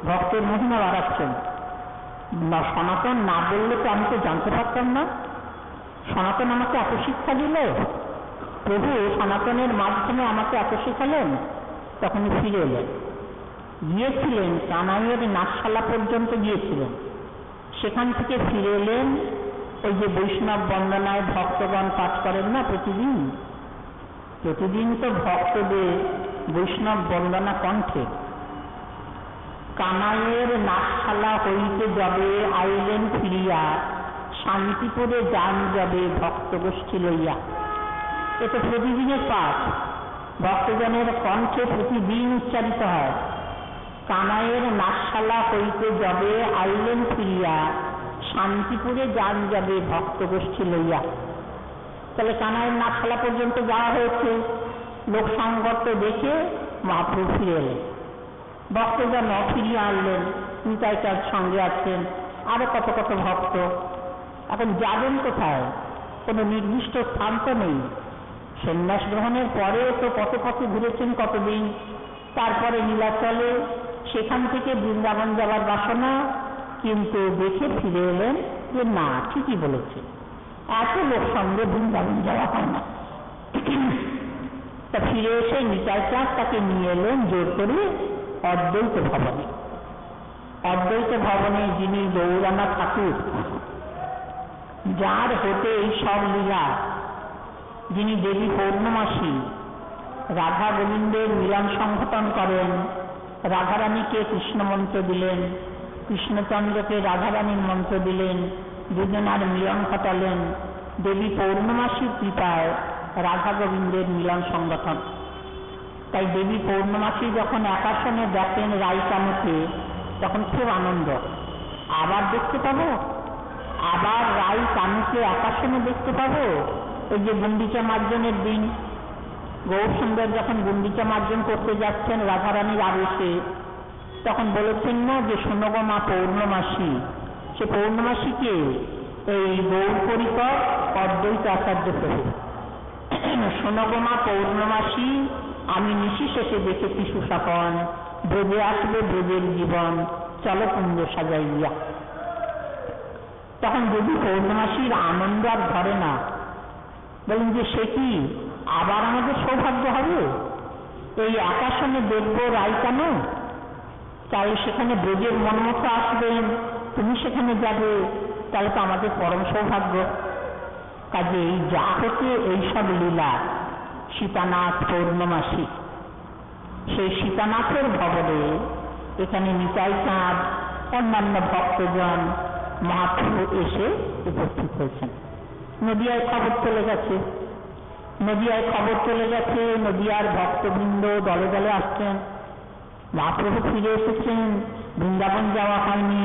ভক্তের মহিমা বাড়াচ্ছেন। সনাতন না বললে তো আমি তো জানতে পারতাম না, সনাতন আমাকে এত শিক্ষা দিল, প্রভু সনাতনের মাধ্যমে আমাকে এত শেখালেন। তখনই ফিরে এলেন, গিয়েছিলেন কানাইয়ের নাকশালা পর্যন্ত গিয়েছিলেন, সেখান থেকে ফিরে এলেন ওই যে বৈষ্ণব বন্দনায় ভক্তগণ পাঠ করেন না প্রতিদিন, প্রতিদিন তো ভক্তদের বৈষ্ণব বন্দনা কণ্ঠে। কানাইয়ের নাকশালা হইতে যাবে আইলেন ফিরিয়া, শান্তিপুরে যান যাবে ভক্ত গোষ্ঠী লইয়া। এ তো প্রতিদিনের পাঠ, ভক্তজনের কণ্ঠে প্রতিদিন উচ্চারিত হয়। কানাইয়ের নাকশালা হইতে যাবে আইলেন ফিরিয়া, শান্তিপুরে যান যাবে ভক্ত গোষ্ঠী লইয়া। তাহলে কানাইয়ের নাকশালা পর্যন্ত যাওয়া হয়েছে, লোক সংগত দেখে মহাপ্রভু ফিরে এলেন, ভক্তজন ফিরিয়ে আনলেন, নিতাইকার সঙ্গে আছেন আরো কত কত ভক্ত। এখন যাবেন কোথায়? কোনো নির্দিষ্ট স্থান তো নেই। সন্ন্যাস গ্রহণের পরেও তো কত পথে ঘুরেছেন কতদিন, তারপরে নীলাচলে, সেখান থেকে বৃন্দাবন যাওয়ার বাসনা, কিন্তু দেখে ফিরে এলেন যে না, ঠিকই বলেছে, এত লোক সঙ্গে বৃন্দাবন যাওয়া হয় না। তা ফিরে এসে নিতাইচাঁদ তাকে নিয়ে এলেন জোর করে অদ্বৈত ভবনে। অদ্বৈত ভবনে যিনি গৌরাঙ্গ ঠাকুর, যার হতে এই সব লীলা, যিনি দেবী পৌর্ণমাসী রাধা গোবিন্দের মিলন সংঘটন করেন, রাধারানীকে কৃষ্ণ মন্ত্র দিলেন, কৃষ্ণচন্দ্রকে রাধারানীর মন্ত্র দিলেন, দুজনার মিলন ঘটালেন। দেবী পৌর্ণমাসীর কৃপায় রাধা গোবিন্দের মিলন সংগঠন। তাই দেবী পৌর্ণমাসী যখন একাশনে দেখেন রাইকানুকে, তখন খুব আনন্দ, আবার দেখতে পাবো, আবার রাইকানুকে একাশনে দেখতে পাবো। ওই যে গুন্ডিচা মার্জনের দিন গৌরসুন্দর যখন গুন্ডিচা মার্জন করতে যাচ্ছেন রাধারানীর আবেশে, তখন বলেছেন না যে শোনো গো মা পৌর্ণমাসী। সে পৌর্ণমাসীকে এই গৌর পরিকর অদ্বৈত আচার্য প্রভু। শোনো গো মা পৌর্ণমাসী, আমি নিশিশেষে দেখেছি সুশাপন, ব্রজে আসবে ব্রজের জীবন, চলো কুঞ্জ সাজাইয়া। তখন যদি পৌর্ণমাসীর আনন্দ আর ধরে না, বলেন যে সে কি আবার আমাদের সৌভাগ্য হবে, এই আকাশনে দেখব রাইকানু, তাই সেখানে ব্রজের মনমতো আসবেন, তুমি সেখানে যাবে, তাহলে তো আমাদের পরম সৌভাগ্য। কাজে এই যা হচ্ছে এইসব লীলা সীতানাথ পৌর্ণমাসী, সেই সীতানাথের ভবনে এখানে নিতাইচাঁদ অন্যান্য ভক্তজন মহাপ্রভু এসে উপস্থিত হয়েছেন। নদিয়ায় খবর চলে গেছে, নদিয়ায় খবর চলে গেছে, নদিয়ার ভক্তবৃন্দ দলে দলে আসছেন। মহাপ্রভু ফিরে এসেছেন, বৃন্দাবন যাওয়া হয়নি,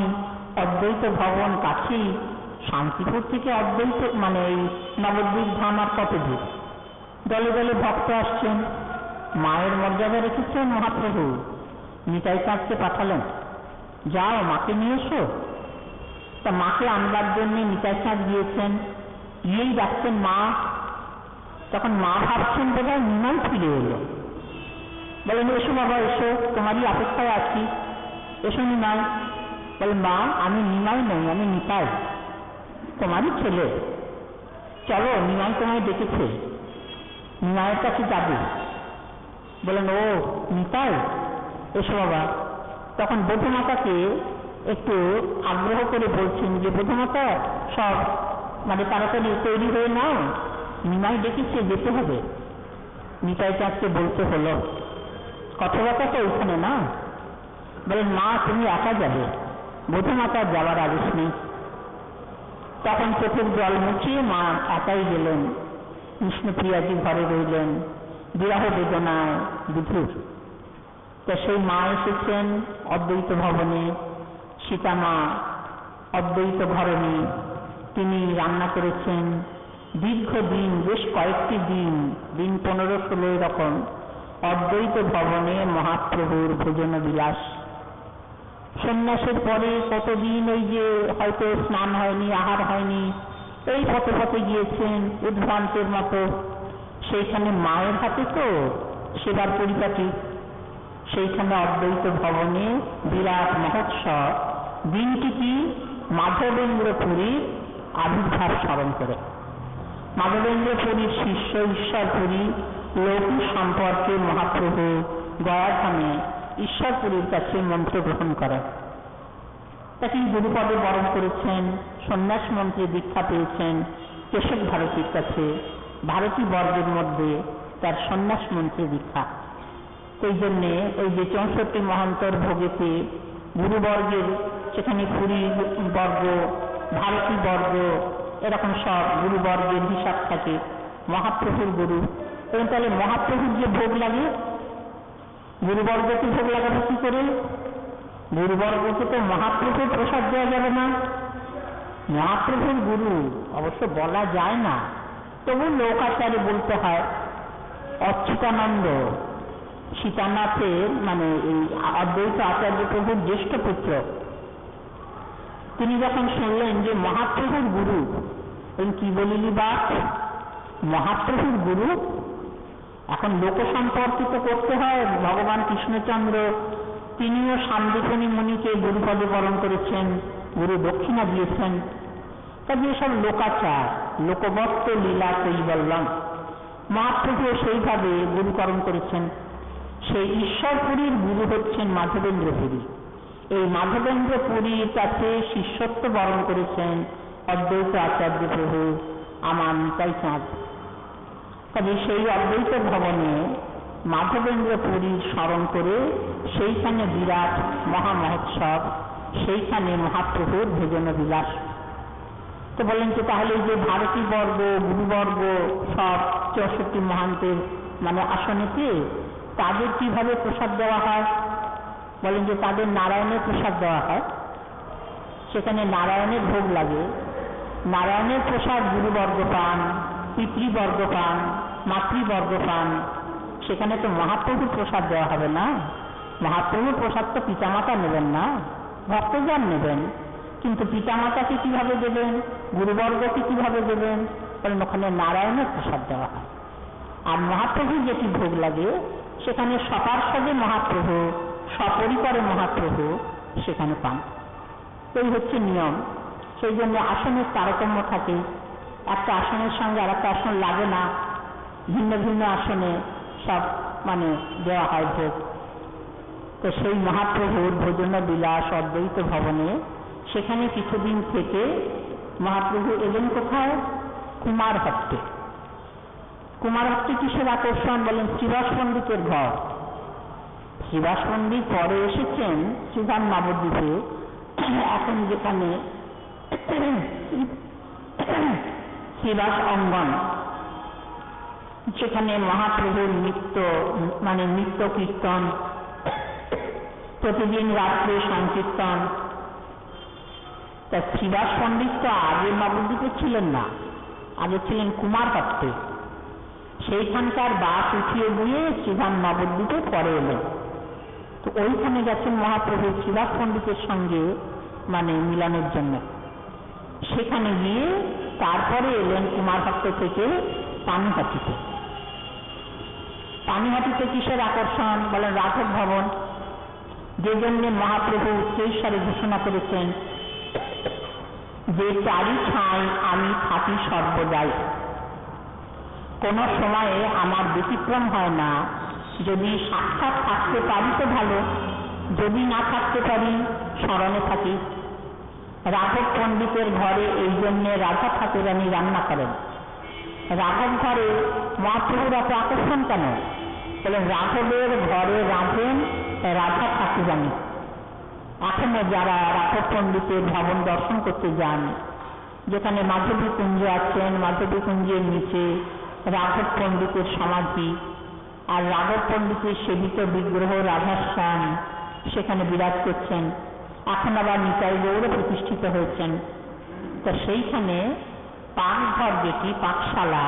অদ্বৈত ভবন কাছেই, শান্তিপুর থেকে অদ্বৈত মানে এই নবদ্বীপ ধাম আর কত দূর। দলে দলে ভক্ত আসছেন, মায়ের মর্যাদা রেখেছেন মহাপ্রভু। নিতাইচাঁদকে পাঠালেন, যাও মাকে নিয়ে এসো। তা মাকে আনবার জন্য নিতাইচাঁদ গিয়েছেন, গিয়েই যাচ্ছেন মা। তখন মা ভাবছেন বোধহয় নিমাই ফিরে এলো, বলেন এসো বাবা এসো, তোমারই অপেক্ষায় আছি, এসো নিমাই। বলে মা আমি নিমাই নই, আমি নিতাই, তোমারই ছেলে, চলো নিমাই তোমায় ডেকেছে, নিমাইয়ের কাছে যাবে। বলেন ও নিতাই, এসো বাবা। তখন বোধমাতাকে একটু আগ্রহ করে বলছেন যে বোধমাতা সব মানে তাড়াতাড়ি তৈরি হয়ে নাও, নিমাই ডেকেছে, যেতে হবে। নিতাইচাঁদকে বলতে হলো, কথাবার্তা তো ওইখানে না। বলেন মা তুমি একা যাবে, বোধমাতার যাওয়ার আদেশ নেই। তখন চোখের জল মুছিয়ে মা একাই গেলেন, কৃষ্ণপ্রিয়াজি ঘরে রইলেন, বিরহ বেদনায় বিধুর। তো সেই মা এসেছেন অদ্বৈত ভবনে, সীতামা অদ্বৈত ঘরণী, তিনি রান্না করেছেন দীর্ঘদিন, বেশ কয়েকটি দিন, দিন 15-16 এরকম অদ্বৈত ভবনে মহাপ্রভুর ভোজন বিলাস। সন্ন্যাসের পরে কতদিন ওই যে হয়তো স্নান হয়নি, আহার হয়নি, এই পথে পথে গিয়েছেন উদ্ভ্রান্তের মতো। সেইখানে মায়ের হাতে তো সেবার পরিপাটি, সেইখানে অদ্বৈত ভবনে বিরাট মহোৎসব। দিনটি কি? মাধবেন্দ্র পুরীর আবির্ভাব স্মরণ করে। মাধবেন্দ্র পুরীর শিষ্য ঈশ্বরপুরী লৌকিক সম্পর্কে মহাপ্রভু গয়াধামে ঈশ্বরপুরীর কাছে মন্ত্র গ্রহণ করেন। তাকে গুরুপদে বরণ করেছেন, সন্ন্যাস মন্ত্রে দীক্ষা পেয়েছেন কেশব ভারতীর কাছে। ভারতী বর্গের মধ্যে তার সন্ন্যাস মন্ত্রে দীক্ষা। এই জন্যে এই যে 64 মহান্তর ভোগেতে গুরুবর্গের, সেখানে পুরী বর্গ, ভারতী বর্গ, এরকম সব গুরুবর্গের হিসাব থাকে। মহাপ্রভুর গুরু, এবং তাহলে মহাপ্রভুর যে ভোগ লাগে, গুরুবর্গকে ভোগ লাগাবে কি করে? গুরুবর্গকে তো মহাপ্রভুর প্রসাদ দেওয়া যাবে না। মহাপ্রভুর গুরু অবশ্য বলা যায় না, তবু লোকাচারে বলতে হয়। অচ্যুতানন্দ সীতানাথের মানে এই অদ্বৈত আচার্য প্রভুর জ্যেষ্ঠ পুত্র, তিনি যখন শুনলেন যে মহাপ্রভুর গুরু, কি বলিলি বা মহাপ্রভুর গুরু, এখন লোক সম্পর্কিত করতে হয়। ভগবান কৃষ্ণচন্দ্র তিনিও শান্তিপনি মুনিকে গুরুপদে বরণ করেছেন, গুরু দক্ষিণা দিয়েছেন। তবে এসব লোকাচার, লোকবত্ত লীলা কৈবল্যম। মহাপ্রভু সেইভাবে গুরুকরণ করেছেন। সেই ঈশ্বরপুরীর গুরু হচ্ছেন মাধবেন্দ্র পুরী। এই মাধবেন্দ্র পুরীর কাছে শিষ্যত্ব বরণ করেছেন অদ্বৈত আচার্য প্রভু আমার নিতাই চাঁদ। তবে সেই অদ্বৈত ভবনে মাধবেন্দ্র পুরীর স্মরণ করে সেইখানে বিরাট মহামহোৎসব, সেইখানে মহাপ্রভুর ভোজন বিলাস। তো বলেন যে তাহলে যে ভারতী বর্গ, গুরুবর্গ সব 64 মহান্তের মানে আসনেতে তাদের কিভাবে প্রসাদ দেওয়া হয়? বলেন যে তাদের নারায়ণের প্রসাদ দেওয়া হয়। সেখানে নারায়ণের ভোগ লাগে। নারায়ণের প্রসাদ গুরুবর্গ পান, পিতৃবর্গ পান, মাতৃবর্গ পান। সেখানে তো মহাপ্রভুর প্রসাদ দেওয়া হবে না। মহাপ্রভুর প্রসাদ তো পিতামাতা নেবেন না, ভক্তজন নেবেন। কিন্তু পিতামাতাকে কিভাবে দেবেন, গুরুবর্গকে কিভাবে দেবেন? কারণ ওখানে নারায়ণের প্রসাদ দেওয়া হয়। আর মহাপ্রভুর যেটি ভোগ লাগে সেখানে সপার্ষদে মহাপ্রভু, সপরিকরে মহাপ্রভু সেখানে পান। এই হচ্ছে নিয়ম। সেই জন্য আসনের তারতম্য থাকে। একটা আসনের সঙ্গে আর একটা আসন লাগে না, ভিন্ন ভিন্ন আসনে সব মানে দেওয়া হয় ভোগ। তো সেই মহাপ্রভুর ভোজন বিলাস অদ্বৈত ভবনে সেখানে কিছুদিন থেকে মহাপ্রভু এলেন কোথায়? কুমারহট্টে। কুমারহট্টে কিসের আকর্ষণ? বলেন শ্রীবাস পণ্ডিতের ঘর। শ্রীবাস পণ্ডিত পরে এসেছেন শ্রীধাম নবদ্বীপে। এখন যেখানে শ্রীবাস অঙ্গন, সেখানে মহাপ্রভুর নিত্য মানে নিত্য কীর্তন, প্রতিদিন রাত্রে সংকীর্তন। তা শ্রীবাস পণ্ডিত তো আগে নবদ্বীপে ছিলেন না, আগে ছিলেন কুমারহট্টে। সেইখানকার বাস উঠিয়ে দিয়ে শ্রীধাম নবদ্বীপে পরে এলেন। তো ওইখানে গেছেন মহাপ্রভু শ্রীবাস পণ্ডিতের সঙ্গে মানে মিলনের জন্য। সেখানে গিয়ে তারপরে এলেন কুমারহট্ট থেকে পানিহাটিতে। পানিহাটিতে কিসের আকর্ষণ? বলেন রাঘব ভবন। যে জন্য মহাপ্রভু উচ্চৈঃস্বরে ঘোষণা করেছেন যে চারি ছাই আমি থাকি সর্বদাই, কোনো সময়ে আমার ব্যতিক্রম হয় না। যদি সাক্ষাৎ থাকতে পারি তো ভালো, যদি না থাকতে পারি স্মরণে থাকি। রাঘব পণ্ডিতের ঘরে এই জন্যে রাধা ঠাকুরানী রান্না করেন। রাঘব ঘরে মহাপ্রভুর এত আকর্ষণ কেন? বলে রাঘবের ঘরে রাঁধেন রাধা ঠাকুরানী। এখনো যারা রাঘব পণ্ডিতের ভবন দর্শন করতে যান, যেখানে মাধবী কুঞ্জ আছেন, মাধবী কুঞ্জের নিচে রাঘব পণ্ডিতের সমাধি, আর রাঘব পণ্ডিতের সেবিত বিগ্রহ রাধাশ্যাম সেখানে বিরাজ করছেন। এখন আবার নিতাই গৌর প্রতিষ্ঠিত হয়েছেন। তো সেইখানে পাকঘর যেটি পাকশালা,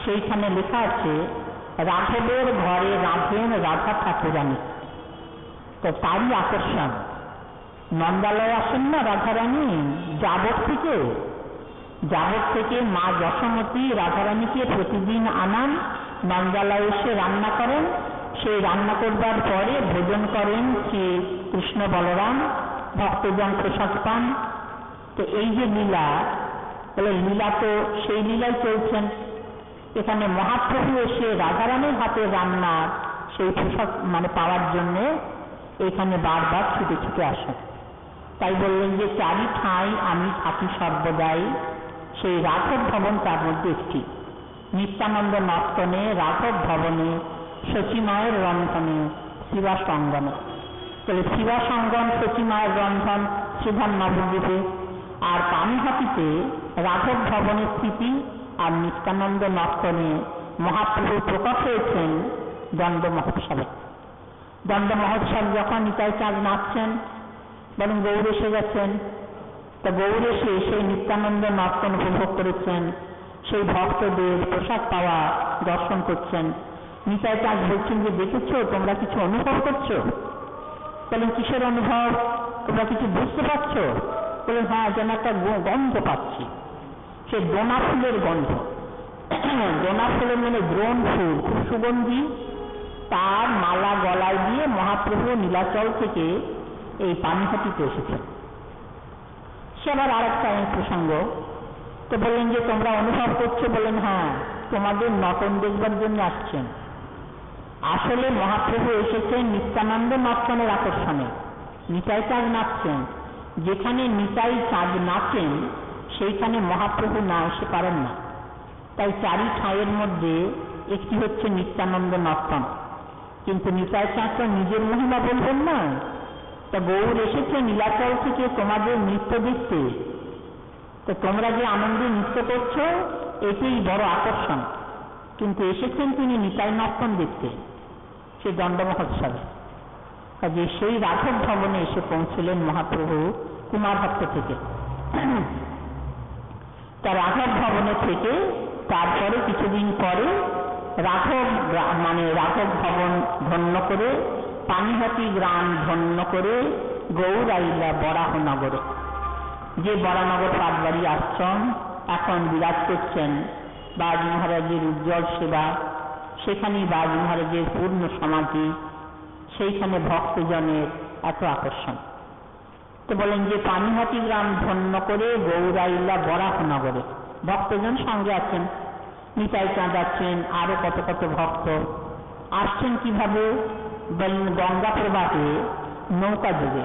সেইখানে লেখা আছে রাঘবের ঘরে রাধেন রাধা ঠাকুরানী। তো তারই আকর্ষণ। নন্দালয় আসেন না রাধারানী যাবত থেকে মা যশোমতী রাধারানীকে প্রতিদিন আনান, নন্দালয়ে এসে রান্না করেন। সেই রান্না করবার পরে ভোজন করেন শ্রী কৃষ্ণ বলরাম, ভক্তজন প্রসাদ পান। তো এই যে লীলা, বলে লীলা তো সেই লীলাই চলছেন। এখানে মহাপ্রভু এসে রাধারানীর হাতে রান্না সেই পোশাক পাওয়ার জন্য এখানে বারবার ছুটে ছুটে আসেন। তাই বললেন যে চারি ঠাঁই আমি থাকি সর্বদাই, সেই রাঘব ভবন তার মধ্যে একটি। নিত্যানন্দ নর্তনে, রাঘব ভবনে, শচীমায়ের রন্ধনে, শিবাসঙ্গনে। তাহলে শিবাসঙ্গন, শচীমায়ের রন্ধন শ্রীধাম নবদ্বীপে, আর পানিহাটিতে রাঘব ভবনের স্থিতি, আর নিত্যানন্দ নর্তনে মহাপ্রভু প্রকট হয়েছেন দণ্ড মহোৎসবে। দণ্ড মহোৎসব যখন নিতাই চাঁদ নাচছেন, বরং গৌর এসে গেছেন, তা গৌর এসে সেই নিত্যানন্দ নর্তন উপভোগ করেছেন, সেই ভক্তদের পোশাক পাওয়া দর্শন করছেন। নিতাই চাঁদ বলছেন যে দেখেছো, তোমরা কিছু অনুভব করছো? বলেন কিসের অনুভব? তোমরা কিছু বুঝতে পারছো? বলেন হ্যাঁ, যেন একটা গন্ধ পাচ্ছি, সে ডোনা ফুলের গন্ধ। ডোনা ফুলের দ্রোণ ফুল, খুব সুগন্ধি, তার মালা গলায় দিয়ে মহাপ্রভু নীলাচল থেকে এই পানিহাটিতে এসেছেন। সে আবার আর একটা প্রসঙ্গ। তো বললেন যে তোমরা অনুভব করছো? বলেন হ্যাঁ, তোমাদের নটন দেখবার জন্য আসছেন। আসলে মহাপ্রভু এসেছেন নিত্যানন্দ নর্তনের আকর্ষণে। নিতাই চাঁদ নাচছেন, যেখানে নিতাই চাঁদ নাচেন সেইখানে মহাপ্রভু না এসে পারেন না। তাই চারি ঠাঁইয়ের মধ্যে একটি হচ্ছে নিত্যানন্দ নর্তন। কিন্তু নিতাই চাঁদ তো নিজের মহিমা বলবেন না, তা গৌর এসেছে নীলাচল থেকে তোমাদের নৃত্য দেখতে, তো তোমরা যে আনন্দে নৃত্য করছো এটাই বড় আকর্ষণ। কিন্তু এসেছেন তিনি নিতাই নর্তন দেখতে, সে দণ্ড মহোৎসবে। কাজে সেই রাঘব ভবনে এসে পৌঁছলেন মহাপ্রভু কুমারহট্ট থেকে। তা রাঘব ভবনে থেকে তারপরে কিছুদিন পরে রাঘব ভবন ধন্য করে, পানিহাটি গ্রাম ধন্য করে গৌর আইলা বরাহনগরে। যে বরানগর পাটবাড়ি আশ্রম এখন বিরাজ করছেন বাজ মহারাজের উজ্জ্বল সেবা, সেখানেই বাজ মহারাজের পূর্ণ সমাধি, সেইখানে ভক্তজনের এত আকর্ষণ। তো বলেন যে পানিহাটি গ্রাম ধন্য করে গৌরাইলা বরাহনগরে, ভক্তজন সঙ্গে আছেন, নিতাই চাঁদ আছেন, আরো কত কত ভক্ত আসছেন। কিভাবে? বলেন গঙ্গা প্রবাহে নৌকা যোগে।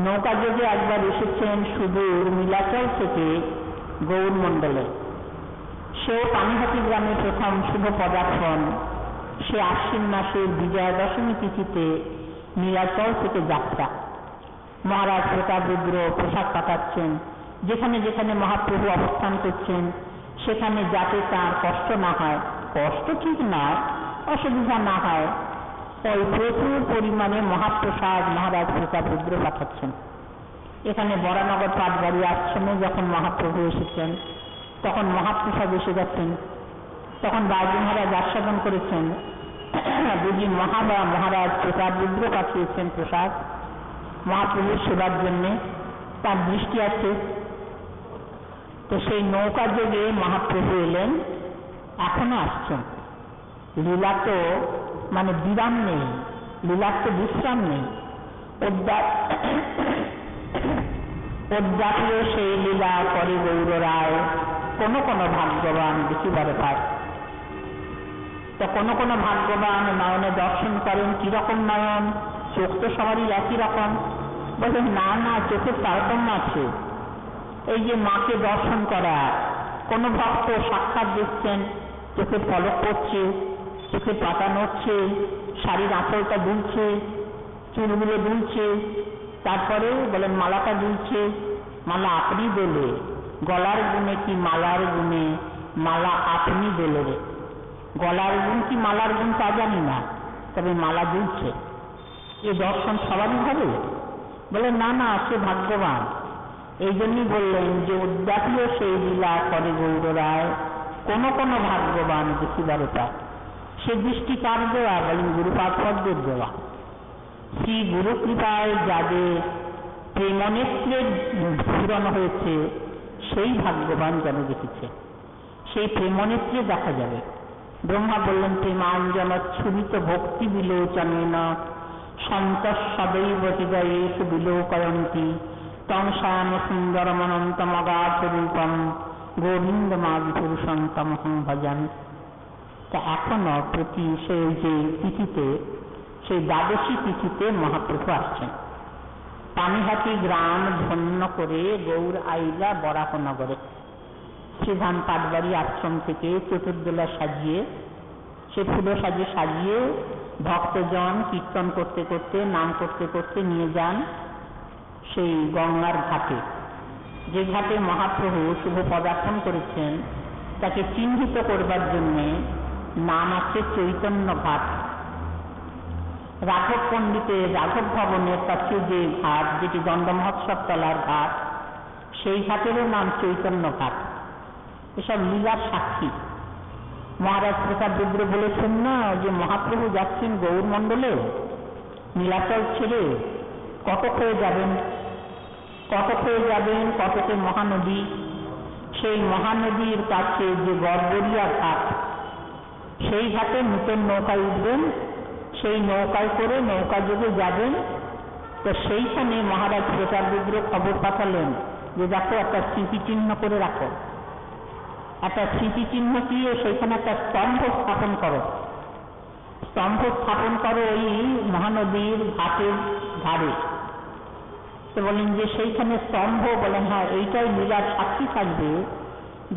নৌকা যোগে একবার এসেছেন সুদূর নীলাচল থেকে গৌর মণ্ডলে। সেও পানিহাটি গ্রামে প্রথম শুভ পদার্পণ। সে আশ্বিন মাসের বিজয়া দশমী তিথিতে নীলাচল থেকে যাত্রা। মহারাজ প্রতাপরুদ্র পোশাক পাঠাচ্ছেন, যেখানে যেখানে মহাপ্রভু অবস্থান করছেন সেখানে যাতে তার কষ্ট না হয়, কষ্ট ঠিক না, অসুবিধা না হয়, ওই প্রচুর পরিমাণে মহাপ্রসাদ মহারাজ প্রতাপরুদ্র পাঠাচ্ছেন। এখানে বরানগর পাটবাড়ি আশ্রমে যখন মহাপ্রভু এসেছেন তখন মহাপ্রসাদ এসে গেছেন। তখন বাজি মহারাজ আস্বাদন করেছেন, বুঝি মহারাজ প্রতাপরুদ্র পাঠিয়েছেন প্রসাদ মহাপ্রভুর সেবার জন্য, তার দৃষ্টি আছে। তো সেই নৌকা যোগে মহাপ্রভু এলেন, এখনো আসছেন। লীলা তো বিরাম নেই, লীলার তো বিশ্রাম নেই। উদ্যাপীয় সেই লীলা করে গৌর রায়, কোন কোন ভাগ্যবান দেখিবারে পায়। তো কোন কোন ভাগ্যবান নয়নে দর্শন করেন। কিরকম নয়ন? চোখ তো সবারই একই রকম। বলে না না, চোখের তারতম্য আছে। এই যে মাকে দর্শন করা, কোন ভক্ত সাক্ষাৎ দেখছেন, চোখের পলক পড়ছে, চোখের পাতা নড়ছে, শাড়ির আঁচলটা দুলছে, চুলগুলো দুলছে, তারপরে বলেন মালাটা দুলছে, মালা আপনি দোলে, গলার গুণে কি মালার গুণে, মালা আপনি দোলে রে। গলার গুণ কি মালার গুণ তা জানি না, তবে মালা দুলছে। এ দর্শন সবারই হবে? বলে না না, সে ভাগ্যবান। এই জন্যই বললেন যে উদ্যাপীয় সেই লীলা করে গৌর রায়, কোন কোন ভাগ্যবান দেখিবারে পায়। সে দৃষ্টি কার দেওয়া? বলেন গুরুপাদপদ্মের দেওয়া। শ্রী গুরু কৃপায় যাদের প্রেমনেত্রের পূরণ হয়েছে সেই ভাগ্যবান যেন দেখেছে, সেই প্রেমনেত্রে দেখা যাবে। ব্রহ্মা বললেন প্রেমাঞ্জন ছুরিত ভক্তি বিলোচনেন সন্তঃ সদৈব হৃদয়ে বিলোকয়ন্তী তং শ্যাম সুন্দরমনন্তমগাধরূপম গোবিন্দমাদি পুরুষং তমহং ভজামি। তা এখনো প্রতি সেই যে তিথিতে, সেই দ্বাদশী তিথিতে মহাপ্রভু আসছেন। পানিহাটি গ্রাম ধন্য করে গৌর আইলা বরাহনগরে। শ্রীধাম পাটবাড়ি আশ্রম থেকে চতুর্দোলা সাজিয়ে, সে ফুলো সাজিয়ে ভক্তজন কীর্তন করতে করতে, নাম করতে করতে নিয়ে যান সেই গঙ্গার ঘাটে। যে ঘাটে মহাপ্রভু শুভ পদার্পণ করেছেন তাকে চিহ্নিত করবার জন্যে নাম আছে চৈতন্য ঘাট। রাঘব পণ্ডিতের রাঘব ভবনের কাছে যে ঘাট, যেটি দণ্ড মহোৎসব তলার ঘাট, সেই ঘাটেরও নাম চৈতন্য ঘাট। এসব লীলার সাক্ষী। মহারাজ প্রতাপ রুদ্র বলেছেন না যে মহাপ্রভু যাচ্ছেন গৌরমণ্ডলে, নীলাচল ছেড়ে কটক হয়ে যাবেন, কটকে মহানদী, সেই মহানদীর কাছে যে গড়গড়িয়া ঘাট, সেই ঘাটে নূতন নৌকায় উঠবেন, সেই নৌকায় করে নৌকা যোগে যাবেন। তো সেইখানে মহারাজ প্রতাপ রুদ্র খবর পাঠালেন যে দেখো একটা স্মৃতিচিহ্ন করে রাখো, একটা স্মৃতিচিহ্ন দিয়ে সেইখানে একটা স্তম্ভ স্থাপন করো, ওই মহানদীর ঘাটের ধারে। তো বলেন যে সেইখানে স্তম্ভ, বলেন হ্যাঁ এইটাই লীলার সাক্ষী থাকবে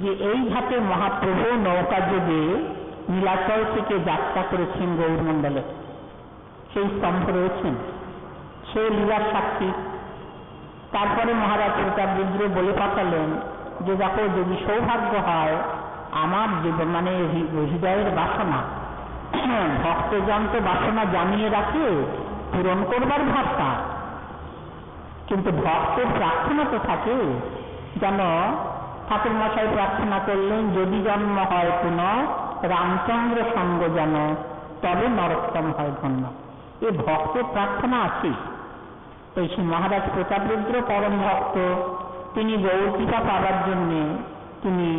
যে এই ঘাটে মহাপ্রভু নৌকা যোগে নীলাচল থেকে যাত্রা করেছেন গৌরমণ্ডলে। সেই স্তম্ভ রয়েছেন, সেই লীলার সাক্ষী। তারপরে মহারাজ প্রতাপ রুদ্র বলে পাঠালেন যে দেখো যদি সৌভাগ্য হয়, আমার মানে হৃদয়ের বাসনা, ভক্তজন তো বাসনা জানিয়ে রাখে, পূরণ করবার ভাবটা, কিন্তু ভক্তের প্রার্থনা তো থাকে যেন ঠাকুর মশাই প্রার্থনা করলেন যদি জন্ম হয় পুনঃ রামচন্দ্র সঙ্গ যেন তবে নরোত্তম হয় ধন্য। এ ভক্তের প্রার্থনা আছে। তো সেই মহারাজ প্রতাপ রুদ্র পরম ভক্ত, তিনি গৌর কৃপা পাবার জন্যে তিনি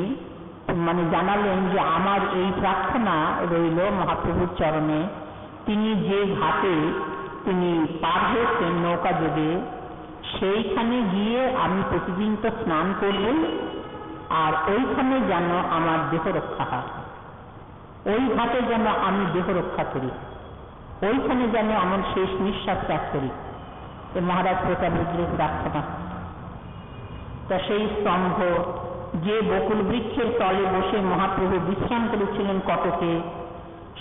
মানে জানালেন যে আমার এই প্রার্থনা রইল মহাপ্রভুর চরণে। তিনি যে ঘাটে তিনি পার হয়েছেন নৌকা যোগে, সেইখানে গিয়ে আমি প্রতিদিন তো স্নান করব, আর ওইখানে যেন আমার দেহ রক্ষা হয়, ওই ঘাটে যেন আমি দেহ রক্ষা করি, ওইখানে যেন আমার শেষ নিঃশ্বাস ত্যাগ করি। এ মহারাজ প্রতাপ রুদ্রের প্রার্থনা। তা সেই স্তম্ভ, যে বকুল বৃক্ষের তলে বসে মহাপ্রভু বিশ্রাম করেছিলেন কটকে,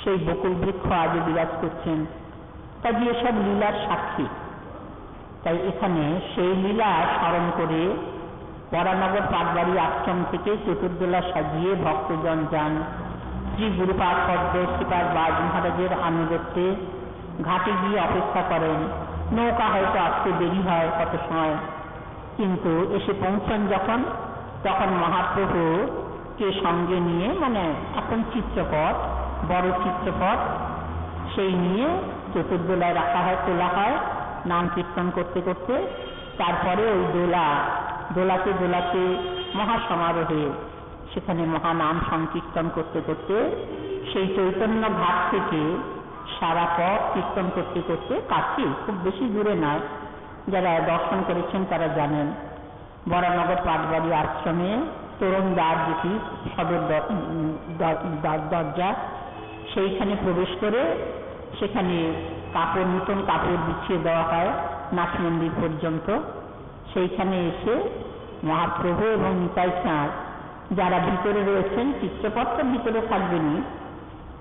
সেই বকুল বৃক্ষ আজও বিরাজ করছেন। তা দিয়ে সব লীলার সাক্ষী। তাই এখানে সেই লীলা স্মরণ করে বরানগর পাটবাড়ি আশ্রম থেকে চতুর্দোলা সাজিয়ে ভক্তজন যান শ্রী গুরুপাদ পদ্ম শ্রীপাদ বাজ মহারাজের আনুগত্যে। ঘাটে গিয়ে অপেক্ষা করেন। নৌকা হয়তো আসতে দেরি হয় কত সময়, কিন্তু এসে পৌঁছন যখন, তখন মহাপ্রভুকে সঙ্গে নিয়ে, মানে এখন চিত্রপট, বড় চিত্রপট, সেই নিয়ে চতুর্দোলায় রাখা হয়, তোলা হয় নাম কীর্তন করতে করতে। তারপরে ওই দোলাতে মহাসমারোহে সেখানে মহানাম সংকীর্তন করতে করতে সেই চৈতন্য ঘাট থেকে সারা পথ কীর্তন করতে করতে কাছে, খুব বেশি দূরে নয়, যারা দর্শন করেছেন তারা জানেন, বরানগর পাটবাড়ি আশ্রমে তোরণ দ্বার, যেটি সদর দরজা, সেইখানে প্রবেশ করে সেখানে কাপড়, নূতন কাপড় বিছিয়ে দেওয়া হয় নাথ মন্দির পর্যন্ত। সেইখানে এসে মহাপ্রভু এবং নিতাই চাঁদ যারা ভিতরে রয়েছেন, চিত্রপটটা ভিতরে থাকবেনি,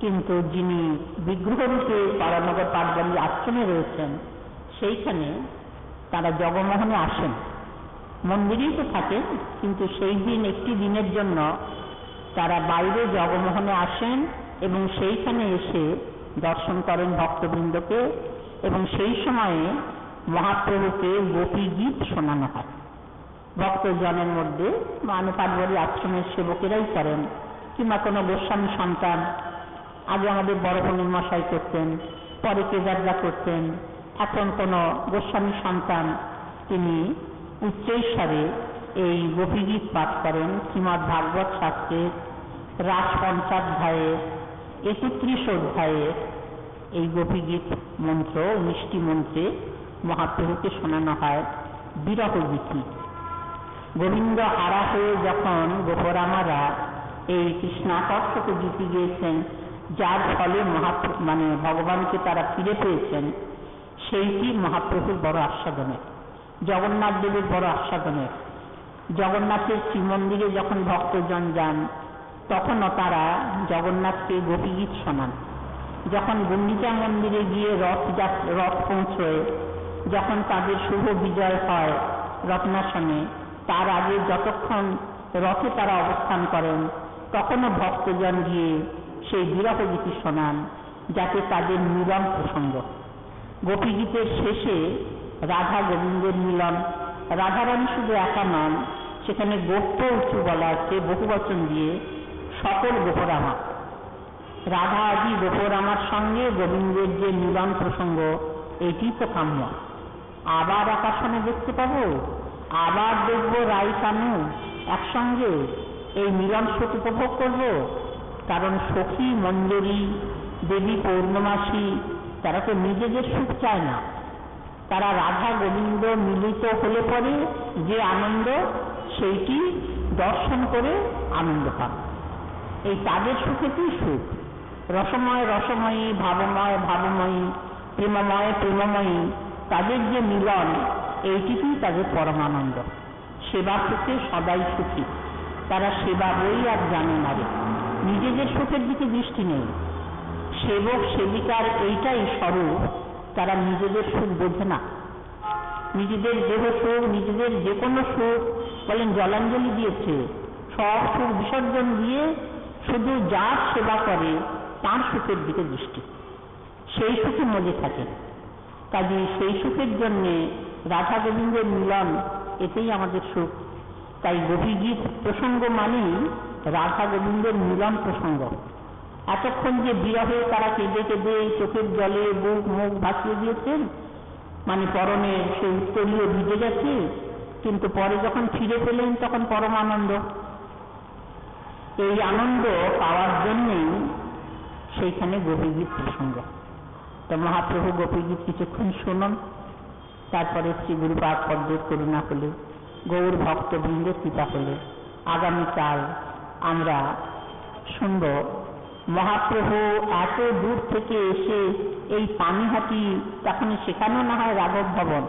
কিন্তু যিনি বিগ্রহরূপে বরানগর পাটবাড়ি আশ্রমে রয়েছেন সেইখানে তারা জগমোহনে আসেন। মন্দিরেই তো থাকেন, কিন্তু সেই দিন একটি দিনের জন্য তারা বাইরে জগমোহনে আসেন এবং সেইখানে এসে দর্শন করেন ভক্তবৃন্দকে, এবং সেই সময়ে মহাপ্রভুকে গোপী গীত শোনানো হয় ভক্তজনের মধ্যে। পাটবাড়ি আশ্রমের সেবকেরাই করেন, কিংবা কোনো গোস্বামী সন্তান, আগে আমাদের বড় পণ্ডিত মশাই করতেন, পরে কেদাররা করতেন, এখন কোনো গোস্বামী সন্তান তিনি উচ্চৈস্বরে এই গোপীগীত পাঠ করেন। শ্রীমদ্ ভাগবত শাস্ত্রের রাস পঞ্চাধ্যায়ে 31 অধ্যায়ে এই গোপীগীত মন্ত্র, 19টি মন্ত্রে মহাপ্রভুকে শোনানো হয়। বিরহ গীতি। গোবিন্দ হারা হয়ে যখন গোপরামারা এই কৃষ্ণাকর্ষক গীতি গিয়েছেন, যার ফলে ভগবানকে তারা ফিরে পেয়েছেন, সেইটি মহাপ্রভুর বড় আস্বাদনের, জগন্নাথ দেবের বড় আস্বাদনের। জগন্নাথের শ্রীমন্দিরে যখন ভক্তজন যান তখনও তারা জগন্নাথকে গোপীগীত শোনান। যখন গুন্ডিচা মন্দিরে গিয়ে রথ পৌঁছয়, যখন তাদের শুভ বিজয় হয় রত্নাসনে, তার আগে যতক্ষণ রথে তারা অবস্থান করেন তখনও ভক্তজন গিয়ে সেই বিরহ গীতি শোনান, যাতে তাদের মিলন প্রসঙ্গ। গোপীগীতের শেষে রাধা গোবিন্দের মিলন। রাধারানী শুধু একা নন, সেখানে গোপ্য উঁচু বলা আছে বহুবচন দিয়ে, সকল গোপরামা। রাধা আদি গোপরামার সঙ্গে গোবিন্দের যে মিলন প্রসঙ্গ, এটি তো কাম্য। আবার আকাশনে দেখতে পাবো, আবার দেখবো রাই কানু একসঙ্গে, এই মিলন সুখ উপভোগ করব। কারণ সখী মঞ্জরী, দেবী পৌর্ণমাসী, তারা তো নিজেদের সুখ চায় না, তারা রাধা গোবিন্দ মিলিত হলে পরে যে আনন্দ, সেইটি দর্শন করে আনন্দ পান। এই তাদের সুখেতেই সুখ। রসময় রসময়ী, ভাবময় ভাবময়ী, প্রেমময় প্রেমময়ী, তাদের যে মিলন, এইটিতেই তাদের পরমানন্দ। সেবা সুখে সদাই সুখী। তারা সেবা বই আর জানে না রে, নিজেদের সুখের দিকে দৃষ্টি নেই। সেবক সেবিকার এইটাই স্বরূপ, তারা নিজেদের সুখ বোঝে না। নিজেদের দেহ সুখ, নিজেদের যে কোনো সুখ বলেন জলাঞ্জলি দিয়েছে, সব সুখ বিসর্জন দিয়ে শুধু যার সেবা করে তার সুখের দিকে দৃষ্টি, সেই সুখে মজে থাকে। কাজে সেই সুখের জন্যে রাধা গোবিন্দের মিলন, এতেই আমাদের সুখ। তাই গোপীগীত প্রসঙ্গ মানেই রাধা গোবিন্দের মিলন প্রসঙ্গ। এতক্ষণ যে বিরহে তারা কেঁদে কেঁদে চোখের জলে বুক মুখ ভাসিয়ে দিয়েছেন, পরনে সে উত্তরীয় ভিজে গেছে, কিন্তু পরে যখন ফিরে পেলেন তখন পরম আনন্দ। এই আনন্দ পাওয়ার জন্যেই সেইখানে গোপীগীত প্রসঙ্গ। তো মহাপ্রভু গোপীগীত কিছুক্ষণ শুনুন, তারপরে শ্রী গুরুপাদ পদ্মের করুণা হলে, গৌর ভক্তবৃন্দের কৃপা হলে আগামীকাল আমরা শুনব মহাপ্রভু এত দূর থেকে এসে এই পানিহাটি, তখন সেখানে না হয় রাঘব ভবন,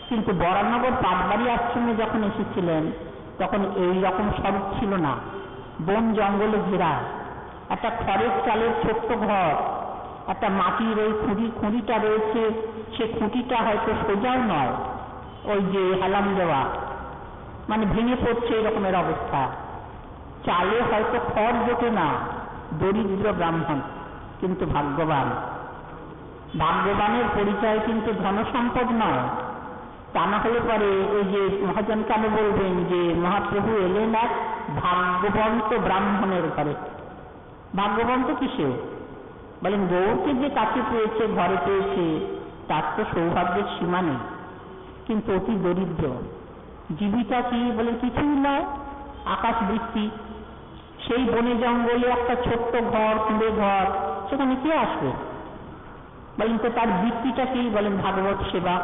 কিন্তু বরানগর পাটবাড়ি আশ্রমে যখন এসেছিলেন তখন এই রকম সড়ক ছিল না, বন জঙ্গলে ঘেরা, একটা খড়ের চালের ছোট্ট ঘর, একটা মাটির ওই খুঁড়িটা রয়েছে, সে খুঁটিটা হয়তো সোজাও নয়, ওই যে হেলাম দেওয়া, ভেঙে পড়ছে এরকমের অবস্থা। চালে হয়তো খড় জোটে না, দরিদ্র ব্রাহ্মণ কিন্তু ভাগ্যবান। ভাগ্যবানের পরিচয় কিন্তু ধনসম্পদ নয়। তা না হলে পরে ওই যে মহাজন কেন বলবেন যে মহাপ্রভু এলেন এক ভাগ্যবন্ত ব্রাহ্মণের ঘরে। ভাগ্যবন্ত কিসে? বলেন গৌরকে যে কাছে পেয়েছে, ঘরে পেয়েছে, তার তো সৌভাগ্যের সীমা নেই, কিন্তু অতি দরিদ্র। জীবিকা কি? বলে কিছুই নয়, আকাশ বৃষ্টি। সেই বনে জঙ্গলে একটা ছোট্ট ঘর, কুঁড়ে ঘর, সেখানে কে আসবে? বলেন তো তার বৃত্তিটা কি? বলেন ভাগবত সেবা।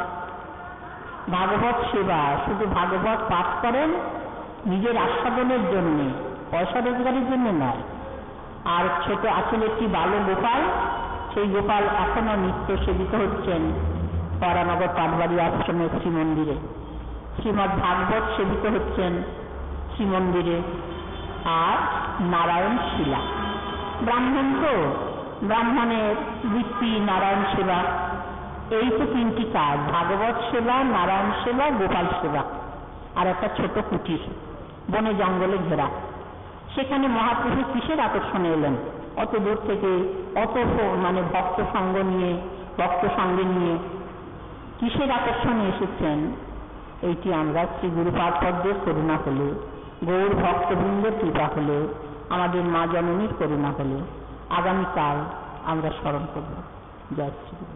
ভাগবত সেবা, শুধু ভাগবত পাঠ করেন নিজের আস্বাদনের জন্য, পয়সা রোজগারের জন্য নয়। আর ছোট আছেন একটি বালক গোপাল, সেই গোপাল এখনো নিত্য সেবিত হচ্ছেন পরানগর পাটবাড়ি আশ্রমের শ্রীমন্দিরে। শ্রীমৎ ভাগবত সেবিত হচ্ছেন শ্রীমন্দিরে। আর নারায়ণ শিলা, ব্রাহ্মণ তো, ব্রাহ্মণের বৃত্তি নারায়ণ সেবা। এই তো তিনটি কাজ, ভাগবত সেবা, নারায়ণ সেবা, গোপাল সেবা। আর একটা ছোট কুটির বনে জঙ্গলে ঘেরা। সেখানে মহাপ্রভু কিসের আকর্ষণে এলেন? অত দূর থেকে, অত ভক্ত সঙ্গে নিয়ে কিসের আকর্ষণে এসেছেন? এইটি আমরা শ্রী গুরুপাদ পদ্মের করুণা হলে, গৌর ভক্তবৃন্দের কৃপা হলে, আমাদের মা জননীর করুণা হলে আগামীকাল আমরা স্মরণ করব। জয় শ্রী গুরু।